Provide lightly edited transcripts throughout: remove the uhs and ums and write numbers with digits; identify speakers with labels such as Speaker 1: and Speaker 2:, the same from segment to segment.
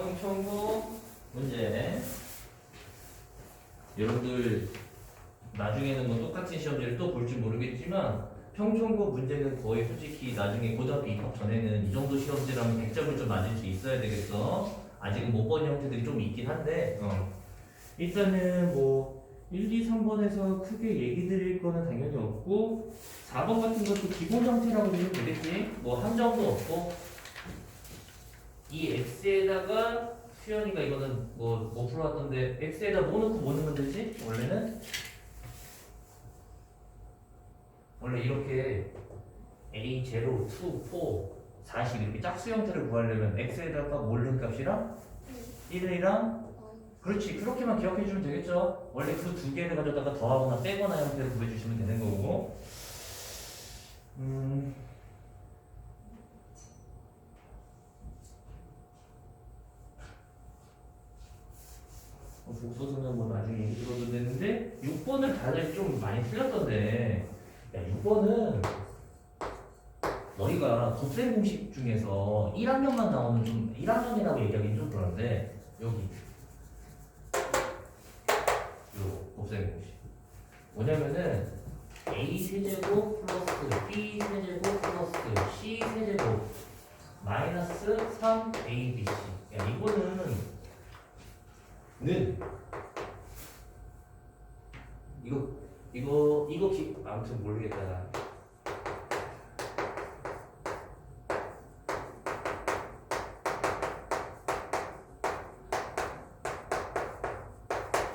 Speaker 1: 평청구 문제. 여러분들 나중에는 뭐 똑같은 시험지를 또 볼지 모르겠지만 평청구 문제는 거의 솔직히 나중에 고등학교 입학 전에는 이 정도 시험지라면 100점을 좀 맞을 수 있어야 되겠어. 아직은 못 본 형태들이 좀 있긴 한데 일단은 뭐 1, 2, 3번에서 크게 얘기 드릴 거는 당연히 없고 4번 같은 것도 기본 형태라고 보면 되겠지. 뭐 함정도 없고 이 x에다가 수연이가 이거는 뭐 풀어왔던데 x에다 뭐 넣고 뭐 넣으면 되지? 원래 이렇게 a, 0, 2, 4, 40 이렇게 짝수 형태를 구하려면 x에다가 뭘 넣은 값이랑 1이랑 그렇지 그렇게만 기억해주면 되겠죠. 원래 그 두 개를 가져다가 더하거나 빼거나 형태로 구해주시면 되는 거고 복소수는 뭐 나중에 얘기 들어도 되는데 6번을 다들 좀 많이 틀렸던데 야 6번은 너희가 곱셈 공식 중에서 1학년만 나오는 좀 1학년이라고 얘기하기는 좀 그런데 여기 요 곱셈 공식 뭐냐면은 a 세제곱 플러스 b 세제곱 플러스 c 세제곱 마이너스 3abc 야 이거는 아무튼 모르겠다.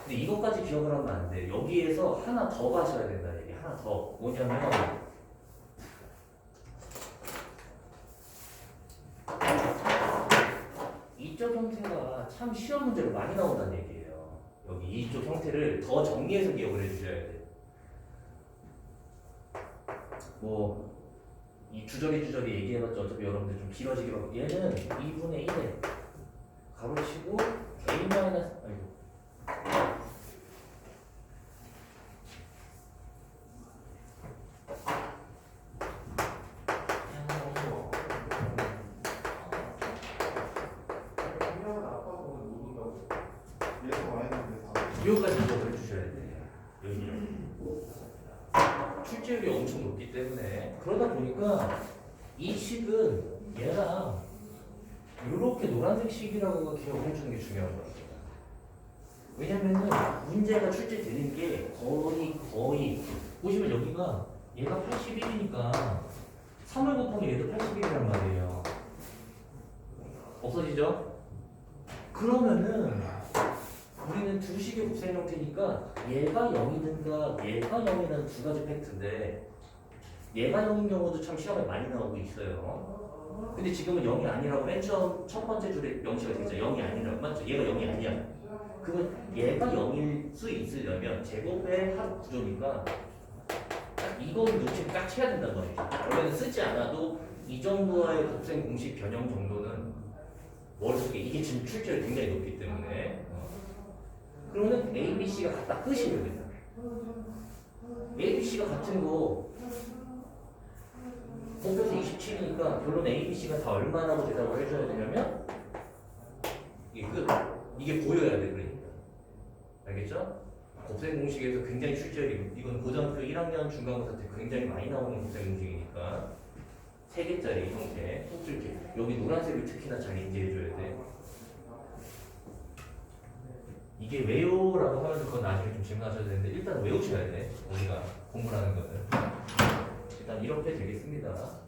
Speaker 1: 근데 이것까지 기억을 하면 안 돼. 여기에서 하나 더 가셔야 된다. 얘기 하나 더 뭐냐면 이쪽 형태가 참 시험 문제로 많이 나온다는 얘기예요. 여기 이쪽 형태를 더 정리해서 기억을 해주셔야 돼. 뭐 이 주저리 얘기해봤자 어차피 여러분들 좀 길어지게 하고 얘는 2분의 1에 가로치고 a 마이너스 이거까지 기억을 해주셔야 돼. 출제율이 엄청 높기 때문에 그러다 보니까 이 식은 얘랑 이렇게 노란색 식이라고 기억을 해주는 게 중요한 거예요. 왜냐면은 문제가 출제되는 게 거의 보시면 여기가 얘가 81이니까 3을 곱하면 얘도 81이란 말이에요. 없어지죠? 그러면은 우리는 두 식의 곱셈 형태니까 얘가 0이든가 얘가 0이라는 두 가지 팩트인데 얘가 0인 경우도 참 시험에 많이 나오고 있어요. 근데 지금은 0이 아니라고 맨 처음 첫 번째 줄에 명시가 되죠. 0이 아니라고 맞죠? 얘가 0이 아니야. 그러면 얘가 0일 수 있으려면 제곱의 합 구조니까 이거는 눈치 딱 채야 된단 말이죠. 원래는 쓰지 않아도 이 정도의 곱셈 공식 변형 정도는 머릿속에 이게 지금 출제율이 굉장히 높기 때문에 그러면 A, B, C가 같다 끝이에요. A, B, C가 같은 거 곱해서 27이니까 결론 A, B, C가 다 얼마라고 대답을 해줘야 되냐면 이게 끝. 이게 보여야 돼 그러니까. 알겠죠? 곱셈 공식에서 굉장히 출제율이 이건 고등학교 1학년 중간고사 때 굉장히 많이 나오는 곱셈 공식이니까 3개짜리 형태 속줄게 여기 노란색을 특히나 잘 인지해줘야 돼. 이게 왜요라고 하면 그건 나중에 좀 질문하셔야 되는데 일단 외우셔야 돼. 우리가 공부를 하는 거는 일단 이렇게 되겠습니다.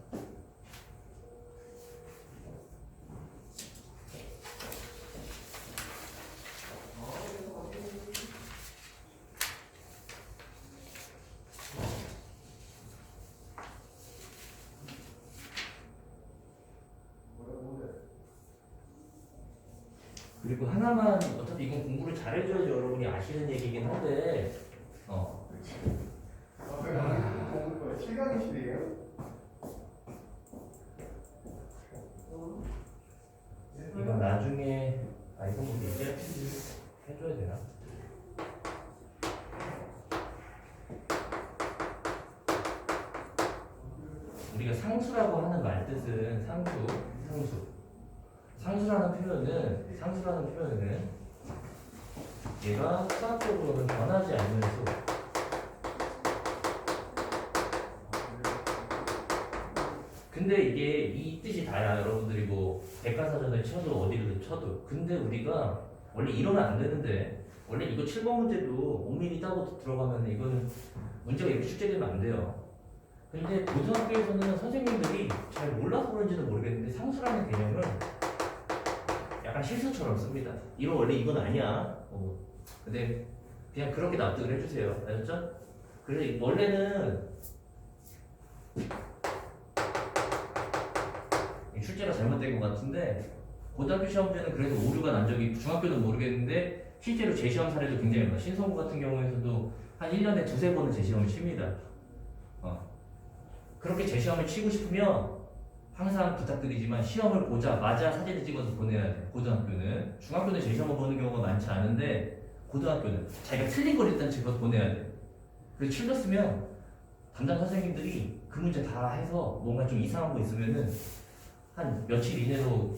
Speaker 1: 그리고 하나만 어차피 이건 공부를 잘해줘야지 여러분이 아시는 얘기긴 한데
Speaker 2: 실강이시네요?
Speaker 1: 이건 나중에 이건 뭐 이제 해줘야 되나? 우리가 상수라고 하는 말 뜻은 상수 상수라는 표현은 얘가 수학적으로는 변하지 않는 수. 근데 이게 이 뜻이 다야. 여러분들이 뭐 백과사전을 쳐도 어디를 쳐도. 근데 우리가 원래 이러면 안 되는데, 원래 이거 7번 문제도 5mm 따고 들어가면 이거는 문제가 이렇게 출제되면 안 돼요. 근데 고등학교에서는 선생님들이 잘 몰라서 그런지는 모르겠는데 상수라는 개념을 약간 실수처럼 씁니다. 이거 원래 이건 아니야. 근데 그냥 그렇게 납득을 해주세요. 아셨죠? 그래서 원래는 출제가 잘못된 것 같은데 고등학교 시험 때는 그래도 오류가 난 적이, 중학교는 모르겠는데 실제로 재시험 사례도 굉장히 많아요. 신성고 같은 경우에서도 한 1년에 두세 번은 재시험을 칩니다. 그렇게 재시험을 치고 싶으면 항상 부탁드리지만 시험을 보자마자 사진을 찍어서 보내야 돼. 고등학교는. 중학교는 재시험을 보는 경우가 많지 않은데 고등학교는 자기가 틀린 걸 일단 찍어서 보내야 돼. 그래서 틀렸으면 담당 선생님들이 그 문제 다 해서 뭔가 좀 이상한 거 있으면은 한 며칠 이내로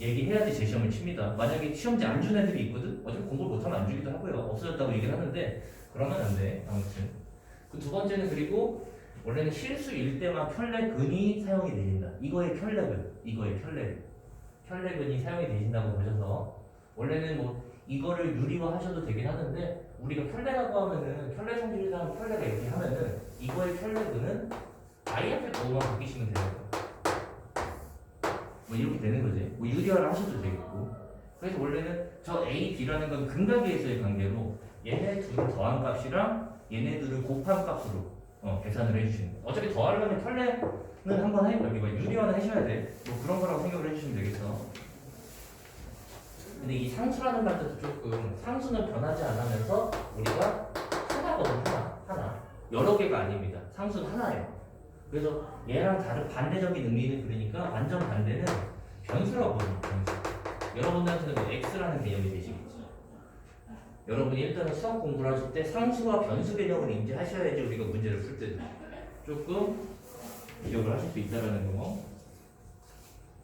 Speaker 1: 얘기해야지 재시험을 칩니다. 만약에 시험지 안 준 애들이 있거든? 어차피 공부를 못하면 안 주기도 하고요. 없어졌다고 얘기를 하는데 그러면 안 돼. 아무튼 그 두 번째는, 그리고 원래는 실수일 때만 편례근이 사용이 되신다. 이거의 편례근이 사용이 되신다고 보셔서, 원래는 뭐 이거를 유리화 하셔도 되긴 하는데 우리가 편례라고 하면은 편례 성질이랑 편례가 이렇게 하면은 이거의 편례근은 I 앞에 거만 바뀌시면 되는 거예요. 뭐 이렇게 되는 거지. 뭐 유리화를 하셔도 되겠고. 그래서 원래는 저 A, B라는 건 근각에서의 관계로 얘네 둘을 더한 값이랑 얘네들을 곱한 값으로 계산을 해주시는 거예요. 어차피 더하려면 편례는 한번 해, 여기 뭐 유리화는 하셔야 돼. 뭐 그런 거라고 생각을 해주시면 되겠어. 근데 이 상수라는 말도 조금, 상수는 변하지 않으면서 우리가 하나거든요. 하나. 여러 개가 아닙니다. 상수는 하나예요. 그래서 얘랑 다른 반대적인 의미는, 그러니까 완전 반대는 변수라고 보는 거예요. 여러분들한테는 뭐 X라는 개념이 되시겠지. 여러분이 일단은 수학 공부를 하실 때 상수와 변수 개념을 인지하셔야지 우리가 문제를 풀 때 조금 기억을 하실 수 있다는 거.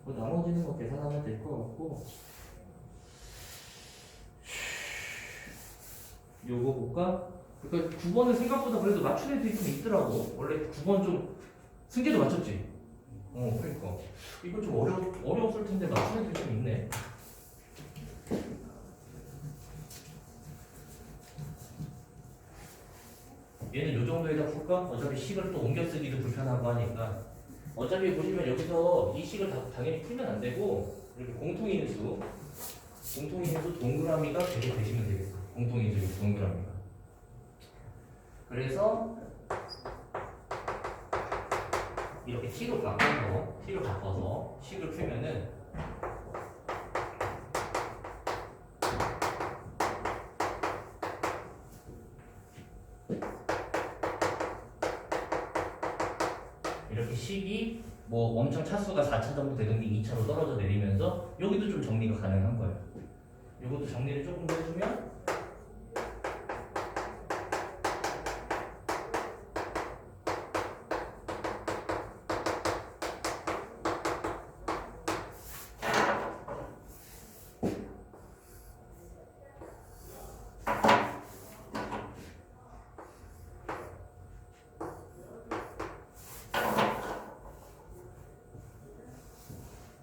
Speaker 1: 뭐 나머지는 뭐 계산하면 될 것 같고. 요거 볼까? 그러니까 9번은 생각보다 그래도 맞춘 애들이 좀 있더라고. 원래 9번 좀 승계도 맞췄지? 그러니까 이거 좀 어려웠을 텐데 맞춘 애들이 좀 있네. 얘는 요 정도에다 풀까? 어차피 식을 또 옮겨 쓰기도 불편하고 하니까. 어차피 보시면 여기서 이 식을 당연히 풀면 안 되고, 이렇게 공통인수 동그라미가 계속 되시면 되겠어. 공통인수 동그라미가. 그래서 이렇게 t로 바꿔서 식을 풀면은 이렇게 식이 뭐 엄청 차수가 4차 정도 되는 게 2차로 떨어져 내리면서 여기도 좀 정리가 가능한 거예요. 이것도 정리를 조금 더 해주면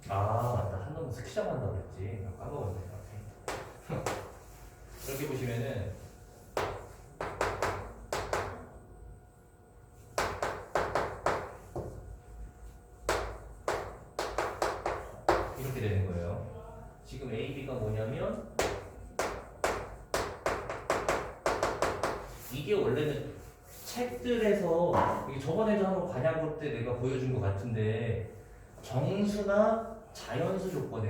Speaker 1: 맞다. 한놈 스키장 한다고 그랬지. 까먹었네. 이렇게 보시면은 이렇게 되는 거예요. 지금 A, B가 뭐냐면 이게 원래는 책들에서, 이게 저번에도 한번 관양고 때 내가 보여준 것 같은데, 정수나 자연수 조건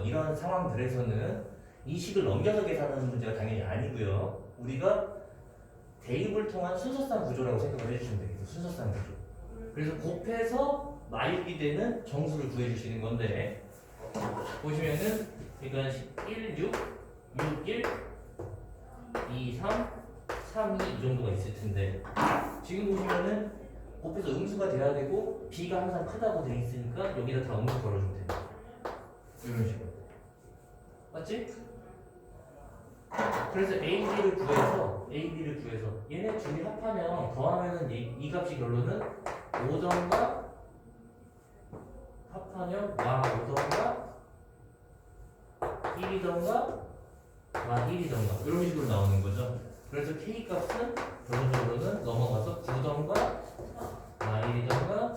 Speaker 1: 이런 상황들에서는 이 식을 넘겨서 계산하는 문제가 당연히 아니고요. 우리가 대입을 통한 순서상 구조라고 생각을 해주시면 되겠죠. 순서상 구조. 그래서 곱해서 마일이 되는 정수를 구해주시는 건데, 보시면은 그러니까 1, 6, 6, 1, 2, 3, 3, 2 이 정도가 있을 텐데, 지금 보시면은 곱해서 음수가 돼야 되고 b가 항상 크다고 돼 있으니까 여기다 다 음수 걸어주면 돼. 이런 식으로. 맞지? 그래서 A, B를 구해서 얘네 둘이 합하면 더하면은 이 값이 결론은 5던가 합하면 와 5던가 1이던가 와 1이던가 이런 식으로 나오는 거죠. 그래서 K 값은 결론적으로는 넘어가서 9던가 와 1이던가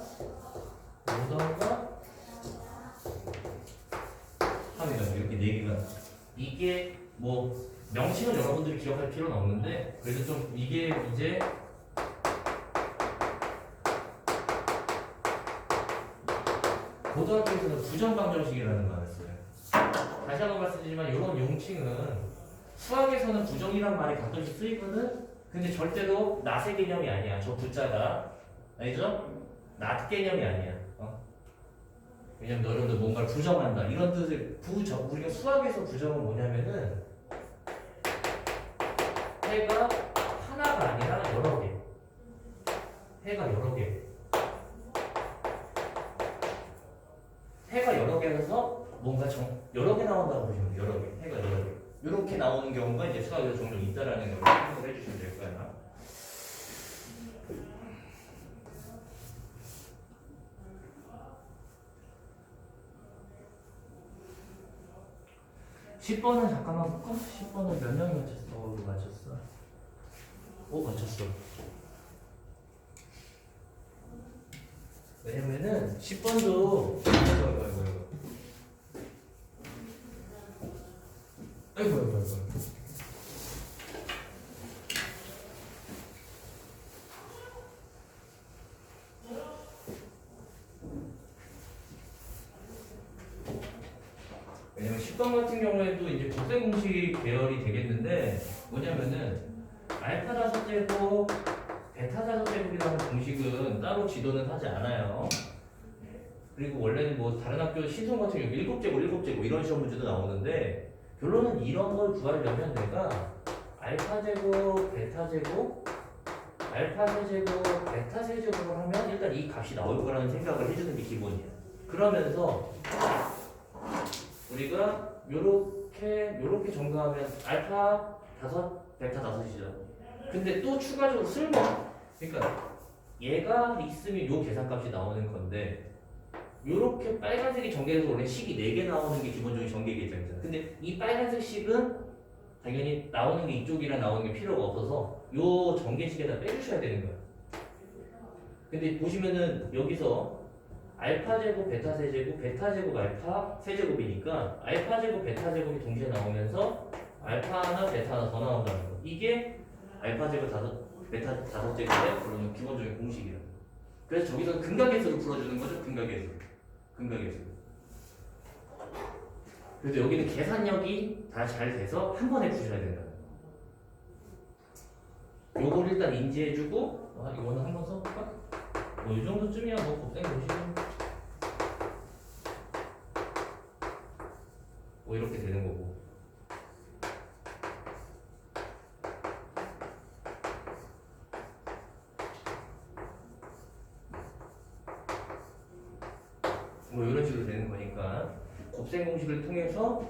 Speaker 1: 5던가 합니다. 이렇게 4개가 이게 뭐 명칭은 여러분들이 기억할 필요는 없는데 그래도 좀 이게 이제 고등학교에서는 부정방정식이라는 말을 써요. 다시 한번 말씀드리지만 이런 용칭은 수학에서는 부정이란 말이 가끔씩 쓰이거든. 근데 절대로 낫의 개념이 아니야. 저 부자가 알죠? 낫 개념이 아니야. 왜냐면 너희들 뭔가를 부정한다 이런 뜻을 우리가 수학에서 부정은 뭐냐면은 해가 하나가 아니라 여러 개. 해가 여러 개. 해가 여러 개라서 뭔가 여러 개 나온다고 보시면 돼요. 여러 개. 해가 여러 개. 이렇게 나오는 경우가 이제 수학에서 종종 있다라는 걸 생각을 해주시면 될 거야. (10번은) 잠깐만 볼까? 10번은 몇 명이 맞췄어? 맞췄어. 맞췄어. 왜냐면은 10번도 아이고. 왜냐면 10번 같은 경우에도 이제 곱셈 공식 계열이 되겠는데 뭐냐면은 알파 다섯 제곱 베타 다섯 제곱이라는 공식은 따로 지도는 하지 않아요. 그리고 원래는 뭐 다른 학교 신성 같은 경우 7제곱 이런 시험 문제도 나오는데 결론은 이런 걸 구하려면 내가 알파 제곱 베타 제곱 알파 세제곱 베타 세제곱을 하면 일단 이 값이 나올 거라는 생각을 해주는 게 기본이야. 그러면서 우리가 요렇게 정도하면 알파 5 베타 5이죠. 근데 또 추가적으로 그러니까 얘가 있으면 요 계산값이 나오는 건데 요렇게 빨간색이 전개돼서 원래 식이 4개 나오는 게 기본적인 전개 계산이잖아. 근데 이 빨간색 식은 당연히 나오는 게 이쪽이랑 나오는 게 필요가 없어서 요 전개식에다 빼주셔야 되는 거야. 근데 보시면은 여기서 알파 제곱 베타 세제곱 베타 제곱 알파 세제곱이니까 알파 제곱 베타 제곱이 동시에 나오면서 알파 하나 베타 하나 더 나온다는 거. 이게 알파 제곱 베타 5제곱의 그러면 기본적인 공식이야. 그래서 저기서 근각계수로 풀어주는 거죠. 근각계수. 그래서 여기는 계산력이 다 잘 돼서 한 번에 푸셔야 된다. 요걸 일단 인지해주고 이거는 한번 써볼까? 이 정도쯤이야 뭐 곱셈 보시면 뭐 이렇게 되는 거고. 뭐 이런 식으로 되는 거니까 곱셈 공식을 통해서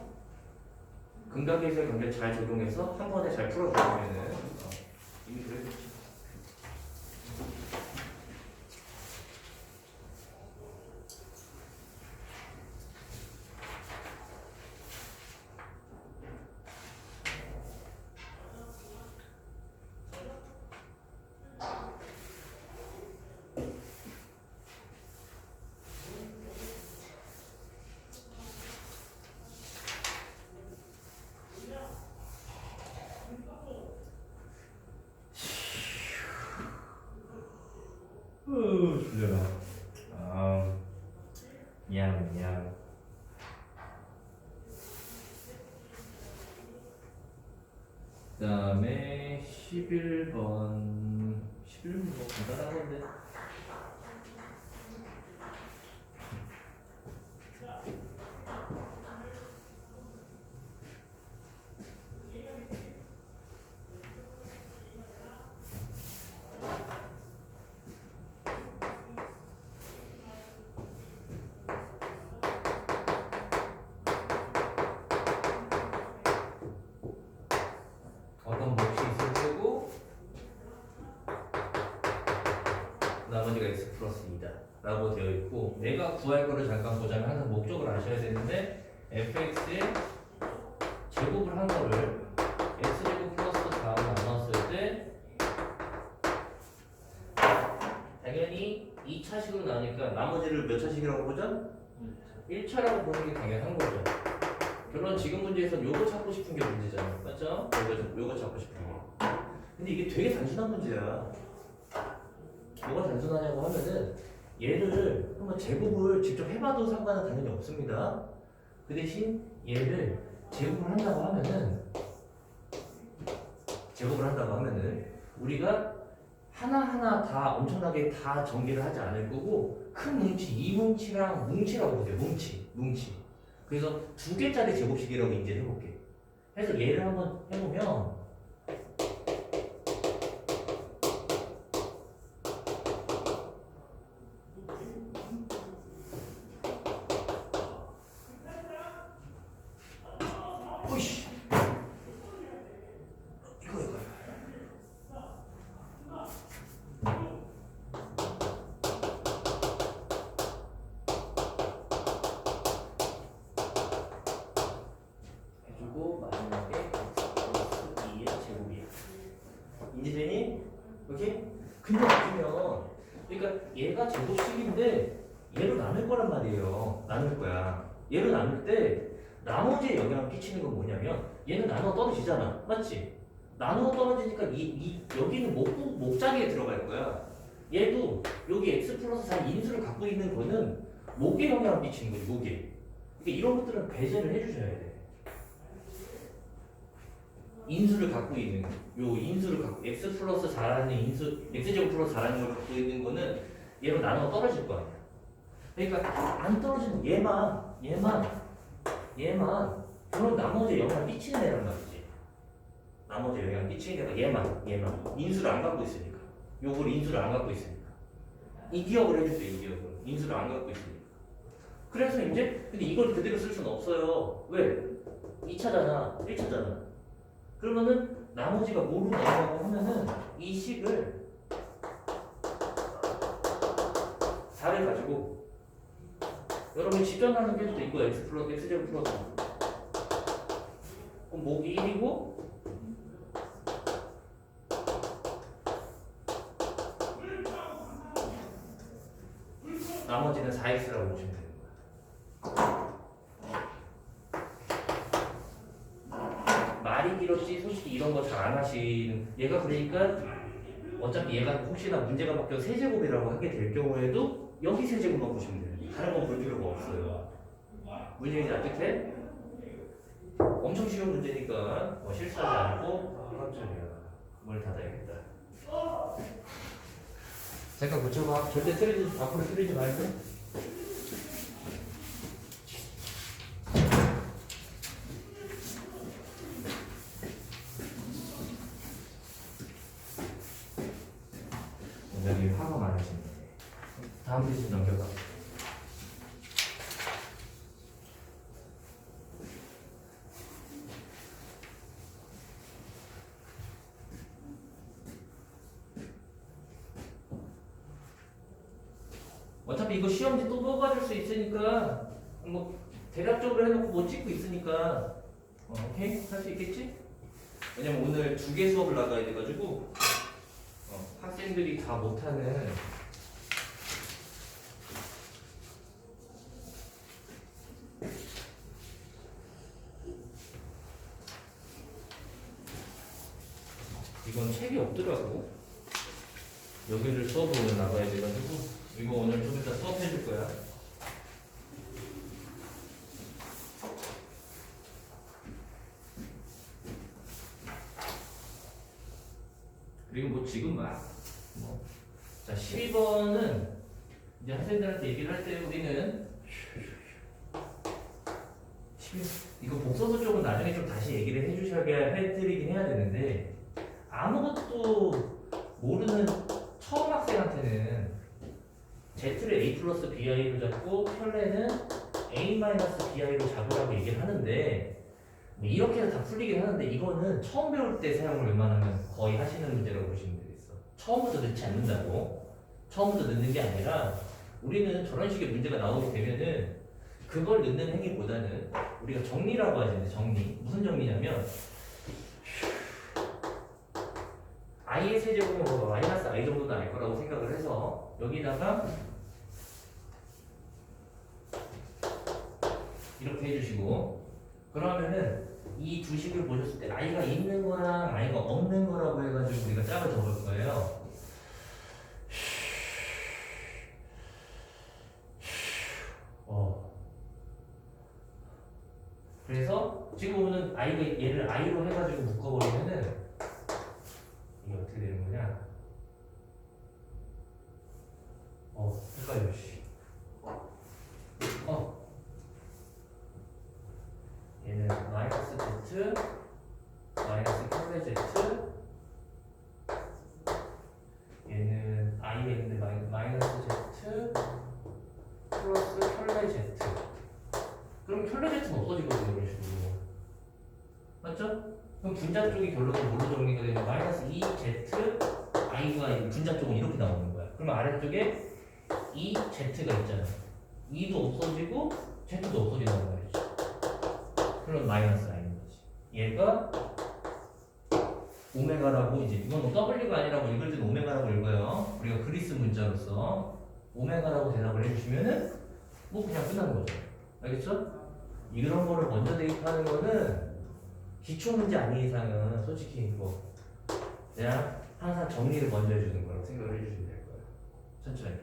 Speaker 1: 근각계수의 관계를 잘 적용해서 한 번에 잘 풀어주면은 이미 그래도 졸려라. 양. 그 다음에 11번 뭐 간단한 건데. 라고 되어 있고 내가 구할 거를 잠깐 보자면 항상 목적을 아셔야 되는데 fx의 제곱을 한 거를 x제곱 플러스 4로 나눴을 때 당연히 2차식으로 나오니까 나머지를 몇 차식이라고 보죠? 1차라고 보는 게 당연한 거죠. 결론 지금 문제에서는 요거 찾고 싶은 게 문제잖아. 맞죠? 요거 찾고 싶은 게. 근데 이게 되게 단순한 문제야. 뭐가 단순하냐고 하면은 얘를 한번 제곱을 직접 해봐도 상관은 당연히 없습니다. 그 대신 얘를 제곱을 한다고 하면은 우리가 하나하나 다 엄청나게 다 전개를 하지 않을 거고 큰 뭉치, 이 뭉치랑 뭉치라고 보세요. 뭉치. 그래서 두 개짜리 제곱식이라고 인지를 해볼게. 그래서 얘를 한번 해보면 오이씨 이거 해주고 마지막에 x 플러스 2의 제곱이야. 인지되니? 오케이? 근데 보시면 그러니까 얘가 제곱식인데 얘로 나눌 거란 말이에요. 나눌 거야. 얘로 나눌 때 나머지에 영향을 끼치는 건 뭐냐면 얘는 나눠 떨어지잖아. 맞지? 나눠 떨어지니까 여기는 목자리에 들어갈 거야. 얘도 여기 x 플러스 4 인수를 갖고 있는 거는 목에 영향을 끼치는 거지. 목에. 그러니까 이런 것들은 배제를 해주셔야 돼. 인수를 갖고 있는 요 인수를 갖고 x 플러스 4라는 x제곱 플러스 4라는 걸 갖고 있는 거는 얘로 나눠 떨어질 거 아니야. 그러니까 안 떨어지는 얘만 그런 나머지에 영향을 끼치는 애란 말이지. 나머지에 영향을 끼치는 애가 얘만 인수를 안 갖고 있으니까. 요걸 인수를 안 갖고 있으니까. 이 기억을 해주세요. 이 기억을 인수를 안 갖고 있으니까. 그래서 이제 근데 이걸 그대로 쓸 수는 없어요. 왜? 2차잖아 1차잖아. 그러면은 나머지가 뭐로 나오냐고 하면은 이 식을 4를 가지고 여러분 직전하는 게 해도 이거 x 플러스 x제곱 플러스 그럼 목이 1이고 나머지는 4x라고 보시면 되는 거야. 말이 길었지 솔직히 이런 거 잘 안 하시는 얘가 그러니까 어차피 얘가 혹시나 문제가 바뀌어 세제곱이라고 하게 될 경우에도 여기 세제곱만 보시면 돼요. 다른 건 볼 필요가 없어요. 문제인지 어떻게? 엄청 쉬운 문제니까 실수하지 않고 깜짝이야. 문을 닫아야겠다. 잠깐 고쳐봐. 절대 앞으로 쓰리지 말고. 여기 화가 많으시네. 다음 페이지 넘겨가. 어차피 이거 시험지 또 뽑아줄 수 있으니까 뭐 대략적으로 해놓고 뭐 찍고 있으니까 오케이? 할 수 있겠지? 왜냐면 오늘 2개 수업을 나가야 돼가지고 학생들이 다 못하는 이건 책이 없더라고. 여기를 수업으로 나가야 돼가지고 이거 오늘 좀 이따 수업해 줄 거야. 그리고 뭐 지금 자 12번은 이제 학생들한테 얘기를 할 때 우리는 이거 복서수 쪽은 나중에 좀 다시 얘기를 해주셔야 해드리긴 해야 되는데 아무것도 모르는 처음 학생한테는 Z를 A 플러스 BI로 잡고 혈레는 A 마이너스 BI로 잡으라고 얘기를 하는데 이렇게 해서 다 풀리긴 하는데 이거는 처음 배울 때 사용을 웬만하면 거의 하시는 문제라고 보시면 되겠어. 처음부터 넣지 않는다고. 처음부터 넣는 게 아니라 우리는 저런 식의 문제가 나오게 되면은 그걸 넣는 행위보다는 우리가 정리라고 하잖아요. 정리. 무슨 정리냐면 i의 세제곱은 뭐 마이너스 i 정도는 알 거라고 생각을 해서 여기다가 이렇게 해주시고 그러면은 이 두 식을 보셨을 때 i가 있는 거랑 i가 없는 거라고 해가지고 우리가 짝을 접을 거예요. 그래서 지금 보면 i가 얘를 i로 해가지고 묶어버리면은 이게 어떻게 되는 거냐? 헷갈려 씨. 얘는 마이너스 z 마이너스 컬레 z 얘는 i에 있는데 마이너스 z 플러스 컬레 z 그럼 컬레 z는 없어지거든요 이런 식으로 맞죠? 그럼 분자 쪽이 결론은 뭘로 정리가 되면 마이너스 2z i가 분자 쪽은 이렇게 나오는 거야 그러면 아래쪽에 2z가 있잖아 2도 없어지고 z도 없어진단 말이지 그럼 마이너스 i는 거지 얘가 오메가라고 이제 이건 뭐 W가 아니라고 읽을 때는 오메가라고 읽어요 우리가 그리스 문자로서 오메가라고 대답을 해주시면은 뭐 그냥 끝나는 거죠 알겠죠? 이런 거를 먼저 대입하는 거는 기초 문제 아닌 이상은 솔직히 뭐 그냥 항상 정리를 먼저 해주는 거라고 생각을 해주시면 될 거예요 천천히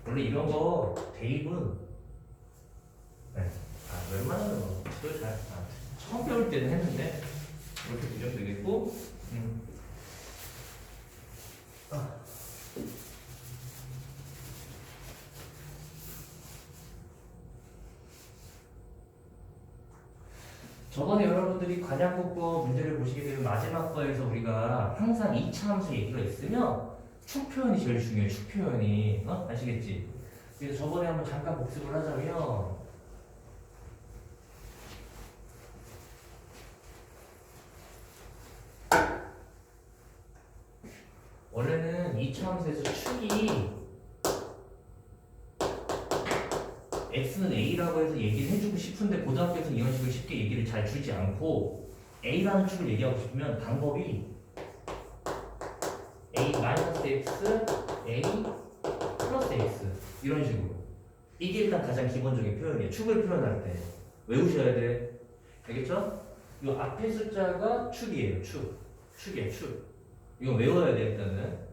Speaker 1: 원래 이런 거 대입은 네. 웬만하면 그걸 잘 처음 배울 때는 했는데 이렇게 보시면 되겠고 저번에 여러분들이 관양국법 문제를 보시게 되면 마지막 거에서 우리가 항상 2차 함수 얘기가 있으면 축 표현이 제일 중요해요. 축 표현이 아시겠지? 그래서 저번에 한번 잠깐 복습을 하자면 원래는 2차 함수에서 축이 x는 a라고 해서 얘기를 해주고 싶은데 고등학교에서는 이런 식으로 쉽게 얘기를 잘 주지 않고 a라는 축을 얘기하고 싶으면 방법이 a-x, a 플러스 x 이런 식으로 이게 일단 가장 기본적인 표현이에요. 축을 표현할 때 외우셔야 돼. 알겠죠? 이 앞에 숫자가 축이에요. 축이에요. 축. 이건 외워야 돼 일단은.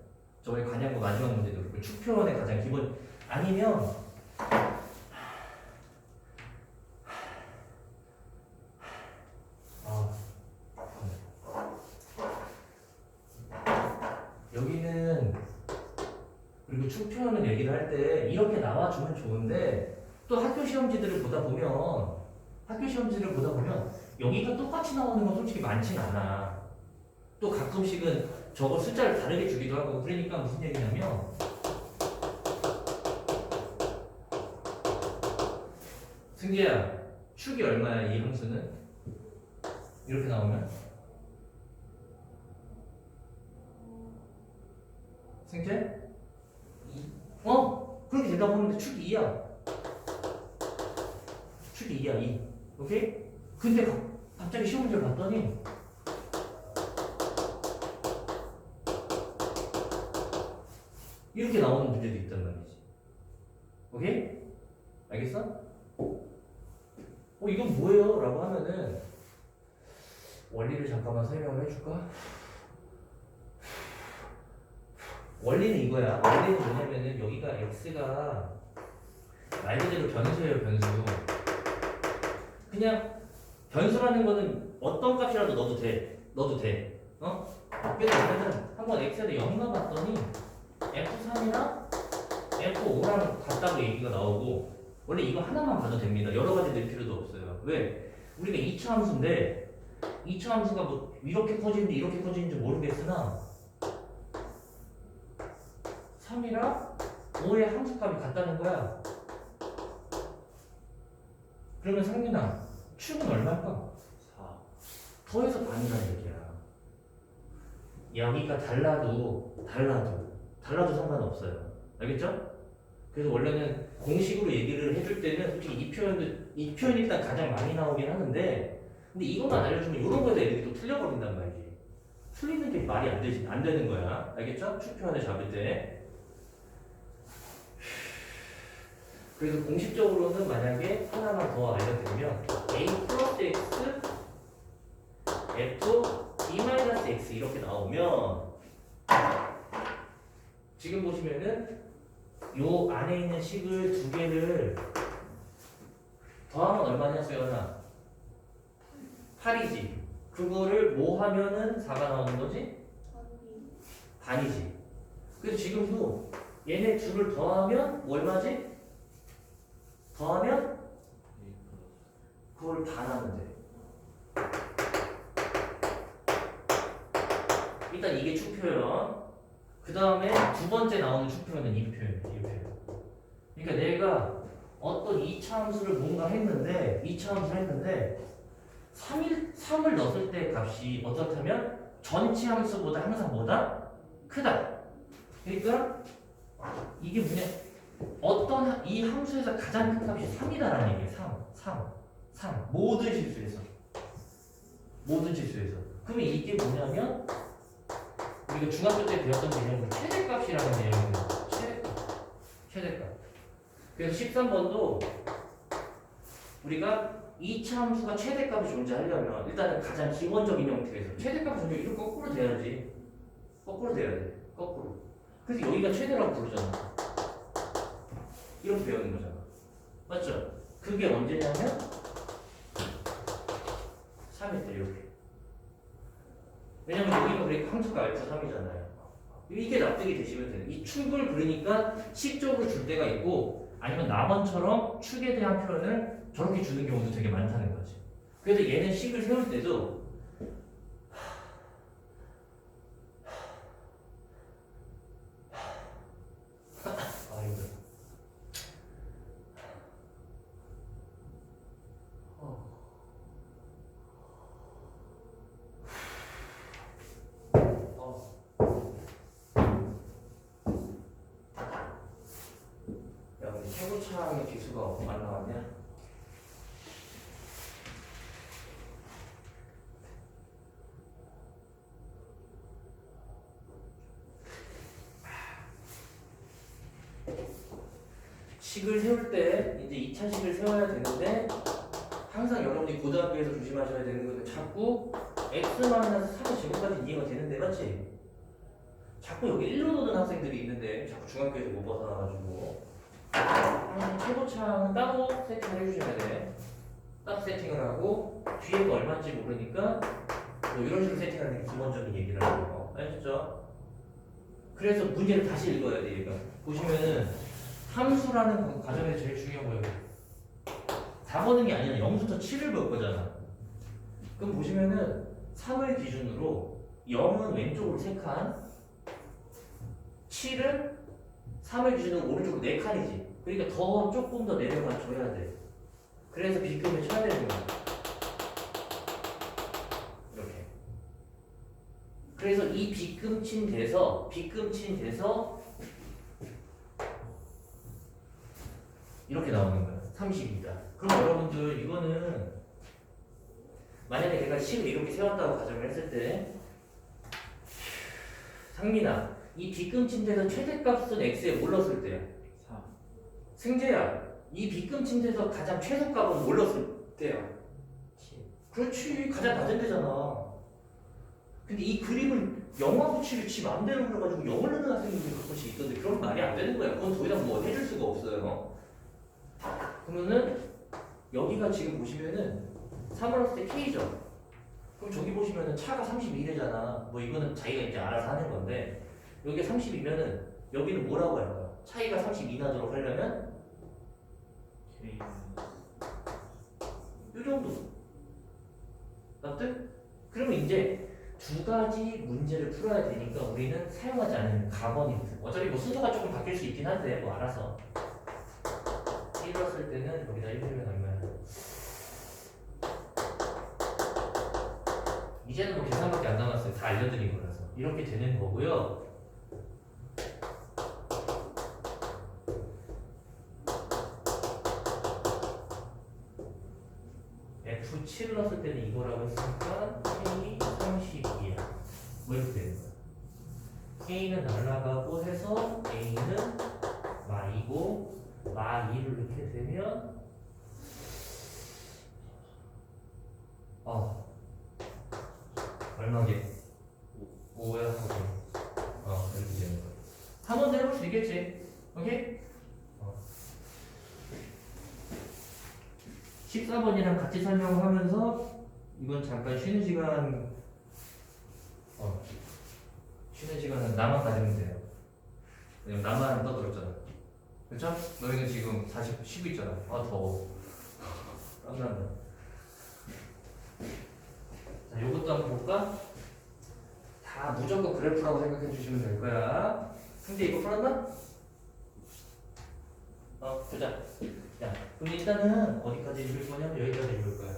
Speaker 1: 저번에 관양구 마지막 문제도 그렇고 축 표현의 가장 기본 아니면 여기는 그리고 축 표현을 얘기를 할 때 이렇게 나와주면 좋은데 또 학교 시험지들을 보다 보면 여기가 똑같이 나오는 건 솔직히 많진 않아. 또 가끔씩은 저거 숫자를 다르게 주기도 하고 그러니까 무슨 얘기냐면 승재야 축이 얼마야 이 함수는? 이렇게 나오면 승재? 그렇게 대답하는데 축이 2야. 축이 2야 2. 오케이? 근데 갑자기 시험 문제를 봤더니 이렇게 나오는 문제도 있단 말이지. 오케이? 알겠어? 이건 뭐예요? 라고 하면은 원리를 잠깐만 설명을 해줄까? 원리는 이거야. 원리는 뭐냐면은 여기가 x가 말 그대로 변수예요, 변수. 그냥 변수라는 거는 어떤 값이라도 넣어도 돼. 그래서 우리는 한번 x에다 0 넣어봤더니 f3이랑 f5랑 같다고 얘기가 나오고 원래 이거 하나만 봐도 됩니다. 여러 가지 낼 필요도 없어요. 왜? 우리가 2차 함수인데 2차 함수가 뭐 이렇게 커지는지 이렇게 커지는지 모르겠으나 3이랑 5의 함수값이 같다는 거야. 그러면 상민아, 축은 얼마일까? 4. 더해서 반이라는 얘기야. 여기가 달라도 상관없어요. 알겠죠? 그래서 원래는 공식으로 얘기를 해줄 때는 솔직히 이 표현이 일단 가장 많이 나오긴 하는데 근데 이것만 알려주면 이런 거에서 애들이 또 틀려버린단 말이지. 틀리는 게 말이 안 되는 거야. 알겠죠? 축 표현을 잡을 때. 그래서 공식적으로는 만약에 하나만 더 알려드리면 a 플러스 x f b 마이너스 x 이렇게 나오면 지금 보시면은 요 안에 있는 식을 두 개를 더하면 얼마냐 수연아? 8이지. 그거를 뭐 하면은 4가 나오는 거지? 반이지. 그래서 지금도 얘네 둘을 더하면 뭐 얼마지? 더하면 그걸 반하면 돼. 일단 이게 축표현. 그 다음에 두 번째 나오는 축표현은 이 표현. 그러니까 내가 어떤 2차 함수를 뭔가 했는데 3을 넣었을 때 값이 어떻다면 전체 함수보다 항상 뭐다? 크다. 그러니까 이게 뭐냐? 어떤 이 함수에서 가장 큰 값이 3이다라는 얘기예요. 3. 모든 실수에서. 그러면 이게 뭐냐면 우리가 중학교 때 배웠던 개념은 최대값이라는 내용이에요. 최대값. 그래서 13번도 우리가 2차 함수가 최대값이 존재하려면 일단은 가장 기본적인 형태에서 최대값이 존재하면 이렇게 거꾸로 돼야지. 거꾸로 돼야 돼. 거꾸로. 그래서 여기가 최대라고 부르잖아. 이렇게 배우는 거잖아. 맞죠? 그게 언제냐면 3일 때 이렇게. 왜냐면 여기가 우리 함수가 알파 3이잖아요. 이게 납득이 되시면 돼요. 이 축을 그러니까 식적으로 줄 때가 있고 아니면 남원처럼 축에 대한 표현을 저렇게 주는 경우도 되게 많다는 거지. 그래서 얘는 식을 세울 때도 힘들어. 야, 우리 최고차의 기수가 안 나왔냐? 식을 세울 때 이제 2차 식을 세워야 되는데 항상 여러분이 고등학교에서 조심하셔야 되는 거는 자꾸 x-3의 제곱까지 이해가 되는데 맞지? 자꾸 여기 1로 놓는 학생들이 있는데 자꾸 중학교에서 못 벗어나가지고 항상 최고차는 따로 세팅을 해주셔야 돼. 따로 세팅을 하고 뒤에가 얼마인지 모르니까 뭐 이런 식으로 세팅하는 게 기본적인 얘기를 하는 거 아시죠? 그래서 문제를 다시 읽어야 돼. 얘가 보시면은 함수라는 과정에서 제일 중요한 거예요. 4번은 게 아니라 0부터 7을 볼 거잖아. 그럼 보시면은 3을 기준으로 0은 왼쪽으로 3칸, 7은 3을 기준으로 오른쪽으로 4칸이지. 그러니까 더 조금 더 내려가 줘야 돼. 그래서 비금을 쳐야 되는 거야. 이렇게. 그래서 이 비금친 돼서 이렇게 나오는 거야. 30이다. 그럼 여러분들 이거는 만약에 내가 식을 이렇게 세웠다고 가정을 했을 때 상민아 이 비금친 데서 최대값은 x에 뭘 넣었을 때야?
Speaker 2: 3.
Speaker 1: 승재야 이 비금친 데서 가장 최소값은 뭘 넣었을 때야?
Speaker 2: 7.
Speaker 1: 그렇지 가장 낮은 데잖아. 근데 이 그림을 0하고 7을 지 맘대로 그려가지고 0을 넣는 학생들이 가끔씩 있던데 그런 말이 안 되는 거야. 그건 더 이상 뭐 해줄 수가 없어요. 그러면은 여기가 지금 보시면은 3을 넣었을 때 K죠. 그럼 저기 보시면은 차가 32대잖아. 뭐 이거는 자기가 이제 알아서 하는 건데 여기가 32면은 여기는 뭐라고 할까? 차이가 32 나도록 하려면
Speaker 2: K.
Speaker 1: 이 정도. 납득? 그러면 이제 두 가지 문제를 풀어야 되니까 우리는 사용하지 않는 가번인트. 어차피 뭐 순서가 조금 바뀔 수 있긴 한데 뭐 알아서. 1을 쓸 때는 여기다 1이면 얼마야? 이제는 뭐 계산밖에 안 남았어요. 다 알려드린 거라서 이렇게 되는 거고요. F7을 넣었을 때는 이거라고 했으니까 K 32야. 뭐 이렇게 되는 거야. K는 날라가고 해서 A는 마이고 마2를 넣게 되면 얼마게? 5야 하고 이렇게 되는 거야. 한 번 더 해볼 수 있겠지? 오케이? 14번이랑 같이 설명하면서 이건 잠깐 쉬는 시간 쉬는 시간은 나만 가지면 돼요. 왜냐면 나만 떠들었잖아. 그렇죠? 너희는 지금 40분 쉬고 있잖아. 더워. 땀난다. 자, 요것도 한번 볼까? 다 무조건 그래프라고 생각해 주시면 될 거야. 근데 이거 풀었나? 보자. 자, 그럼 일단은 어디까지 읽을 거냐면 여기까지 읽을 거야.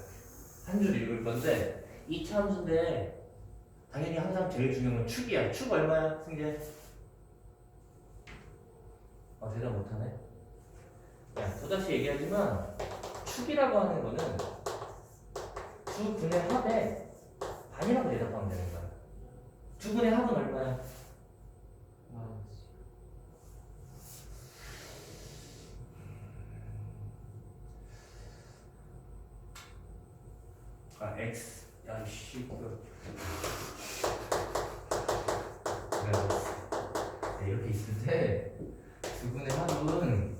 Speaker 1: 한 줄 읽을 건데 2차 함수인데 당연히 항상 제일 중요한 건 축이야. 축 얼마야, 승재? 대답 못하네. 야, 또다시 얘기하지만 축이라고 하는 거는 두 분의 합의 반이라고 대답하면 되는 거야. 두 분의 합은 얼마야? X. 야, 씨, 이렇게 있을 때 두 분의 합은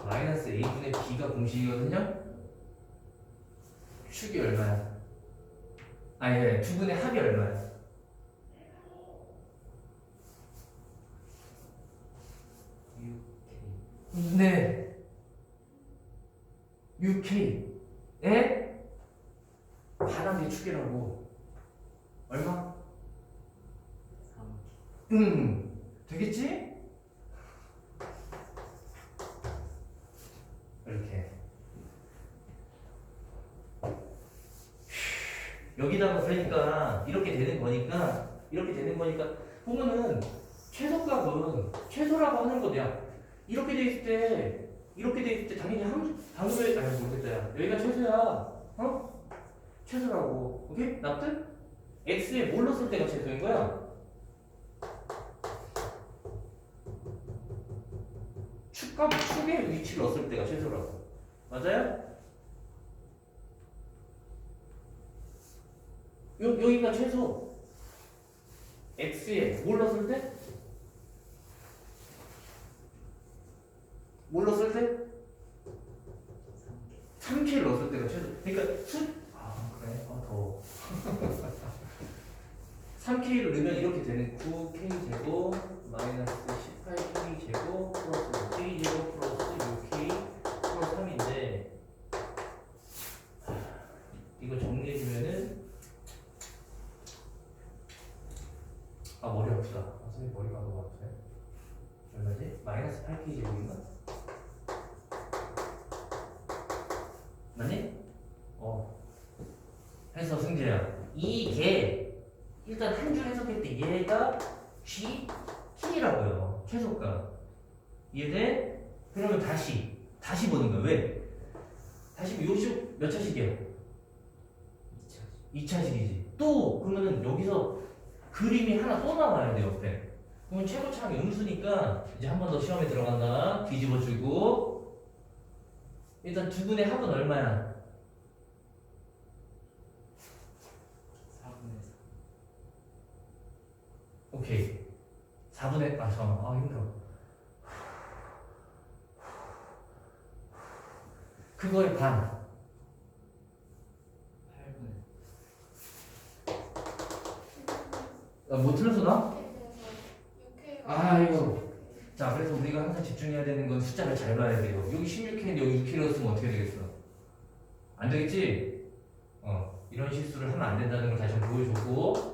Speaker 1: 마이너스 A분의 B가 공식이거든요? 축이 얼마야? 두 분의 합이 얼마야? 네. 6K에 반함의 축이라고. 얼마? 3. 되겠지? 이렇게. 여기다가 그러니까 이렇게 되는 거니까 보면은 최소값은 최소라고 하는 거야. 이렇게 돼 있을 때 당연히 방금에 모르겠다. 야. 여기가 최소야. 최소라고. 오케이? 납득? x에 뭘 넣었을 때가 최소인 거야? 축의 위치를 넣었을 때가 최소라고. 맞아요? 여기가 최소. x에 뭘 넣었을 때? 뭘 넣었을 때? 3K를 넣었을 때가 최소. 그러니까 그래? 더워. 3K를 넣으면 이렇게 되는 9K 제곱 마이너스 18K 제곱 플러스 5K 제곱 플러스 6K 플러스 3인데 이거 정리해주면은 머리 아프다. 선생님 머리가 너무 아프네. 얼마지? 마이너스 8K 제곱인가? 맞니? 해서 승재야, 이게 일단 한 줄 해석할 때 얘가 G K라고요. 최소값. 이해돼? 그러면 다시 보는 거야. 왜? 다시 요식 몇 차식이야? 2차식이지. 또 그러면은 여기서 그림이 하나 또 나와야 돼 옆에. 그러면 최고차항이 음수니까 이제 한 번 더 시험에 들어간다. 뒤집어주고 일단 두 분의 합은 얼마야?
Speaker 2: 4분의 4.
Speaker 1: 오케이. 4분의 잠깐만. 힘들어. 그거의 반.
Speaker 2: 8분의.
Speaker 1: 뭐 틀렸어 나? 이거. 자, 그래서 우리가 항상 집중해야 되는 건 숫자를 잘 봐야 돼요. 여기 16K인데 여기 6K로 쓰면 어떻게 되겠어? 안 되겠지? 이런 실수를 하면 안 된다는 걸 다시 한번 보여줬고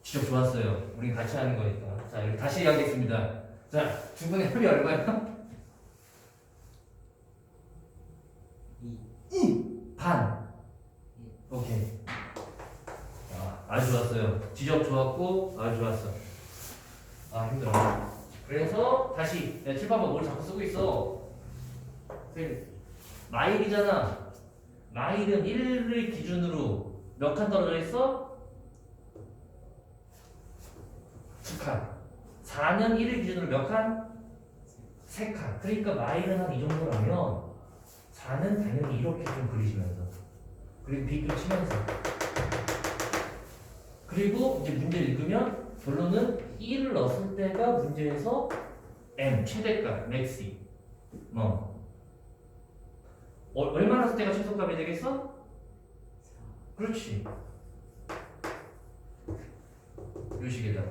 Speaker 1: 지적 좋았어요. 우린 같이 하는 거니까. 자, 여기 다시 하겠습니다. 자, 두 분의 합이 얼마야? 2. 반. 오케이. 아주 좋았어요. 지적 좋았고 아주 좋았어. 힘들어. 그래서 다시 7번만 뭘 자꾸 쓰고 있어. 마일이잖아. 마일은 1을 기준으로 몇 칸 떨어져 있어? 2칸. 4는 1을 기준으로 몇 칸? 3칸. 그러니까 마일은 한 이 정도라면 4는 당연히 이렇게 좀 그리시면서 그리고 비교 치면서 그리고 이제 문제를 읽으면 결론은 1을 넣었을 때가 문제에서 m 최대값 맥시 얼마 넣었을 때가 최소값이 되겠어? 그렇지. 요 식에다가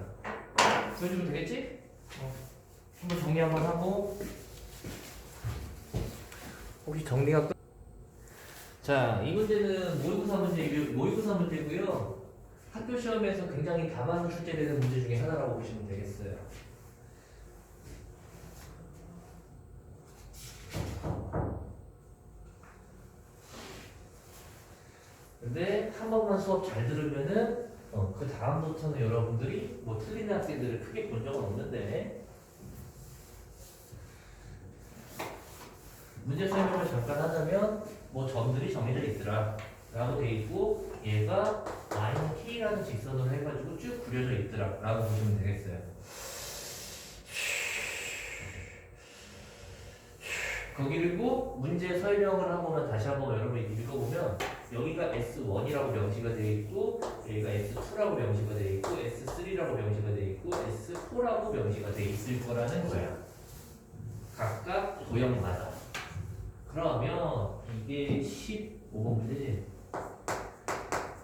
Speaker 1: 구해주면 되겠지? 한번 정리 한번 하고 혹시 정리가 끝? 자, 이 문제는 모의고사 문제고요. 학교 시험에서 굉장히 다반 출제되는 문제 중에 하나라고 보시면 되겠어요. 근데 한 번만 수업 잘 들으면은 그 다음부터는 여러분들이 뭐 틀리는 학생들을 크게 본 적은 없는데 문제 설명을 잠깐 하자면 뭐 점들이 정해져 있더라 라고 돼 있고 얘가 라인 K라는 직선으로 해가지고 쭉 그려져 있더라 라고 보시면 되겠어요. 그리고 문제 설명을 한 번만 다시 한 번 여러분이 읽어보면 여기가 S1이라고 명시가 되어 있고 여기가 S2라고 명시가 되어 있고 S3라고 명시가 되어 있고 S4라고 명시가 되어 있을 거라는 거야. 각각 도형마다. 그러면 이게 15번 문제지.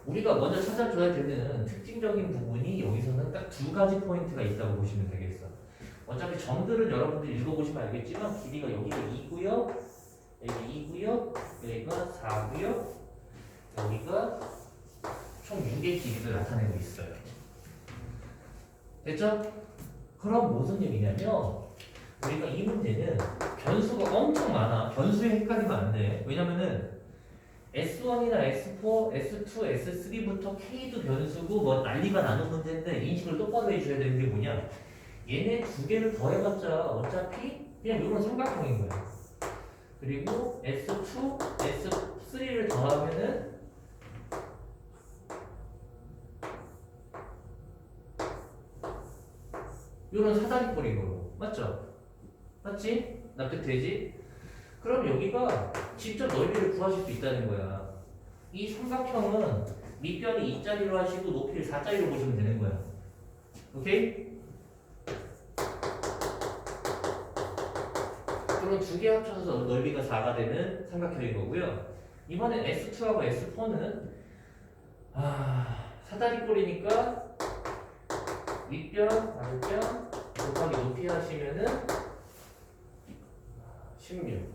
Speaker 1: 우리가 먼저 찾아줘야 되는 특징적인 부분이 여기서는 딱 두 가지 포인트가 있다고 보시면 되겠어. 어차피 점들은 여러분들이 읽어보시면 알겠지만 길이가 여기가 2구역, 여기 2구역, 여기가 4구역, 여기가 총 6의 길이를 나타내고 있어요. 됐죠? 그럼 무슨 얘기냐면 우리가 이 문제는 변수가 엄청 많아. 변수에 헷갈리면 안 돼. 왜냐면은 S1이나 S4, S2, S3부터 K도 변수고 뭐 난리가 나는 문제인데 인식을 똑바로 해줘야 되는 게 뭐냐? 얘네 두 개를 더해봤자 어차피 그냥 이런 삼각형인 거야. 그리고 S2, S3를 더하면은 이런 사다리꼴인 거고. 맞죠? 맞지? 납득되지? 그럼 여기가 직접 넓이를 구하실 수 있다는 거야. 이 삼각형은 밑변이 2짜리로 하시고 높이를 4짜리로 보시면 되는 거야. 오케이? 그럼 두 개 합쳐서 넓이가 4가 되는 삼각형인 거고요. 이번엔 S2하고 S4는 사다리꼴이니까 윗변, 아랫변 곱하기 높이 하시면은 16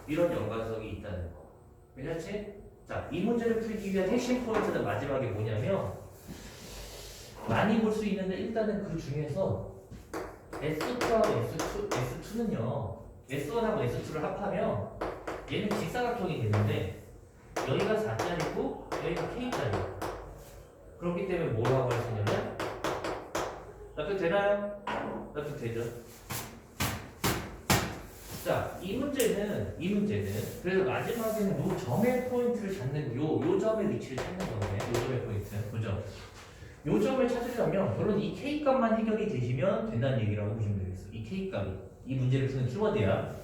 Speaker 1: 이런 연관성이 있다는 거. 괜찮지? 자, 이 문제를 풀기 위한 핵심 포인트는 마지막에 뭐냐면 많이 볼 수 있는데 일단은 그 중에서 S2하고 S2는요 S1하고 S2를 합하면 얘는 직사각형이 되는데 여기가 4짜리고 여기가 K짜리야. 그렇기 때문에 뭐라고 할 수 있냐면 납득되나요? 납득되죠? 자, 이 문제는 그래서 마지막에는 요 점의 포인트를 찾는 요 점의 위치를 찾는 거네. 요 점의 포인트. 그죠? 요 점을 찾으려면 결론 이 K 값만 해결이 되시면 된다는 얘기라고 보시면 되겠어. 이 K 값이 이 문제를 푸는 키워드야.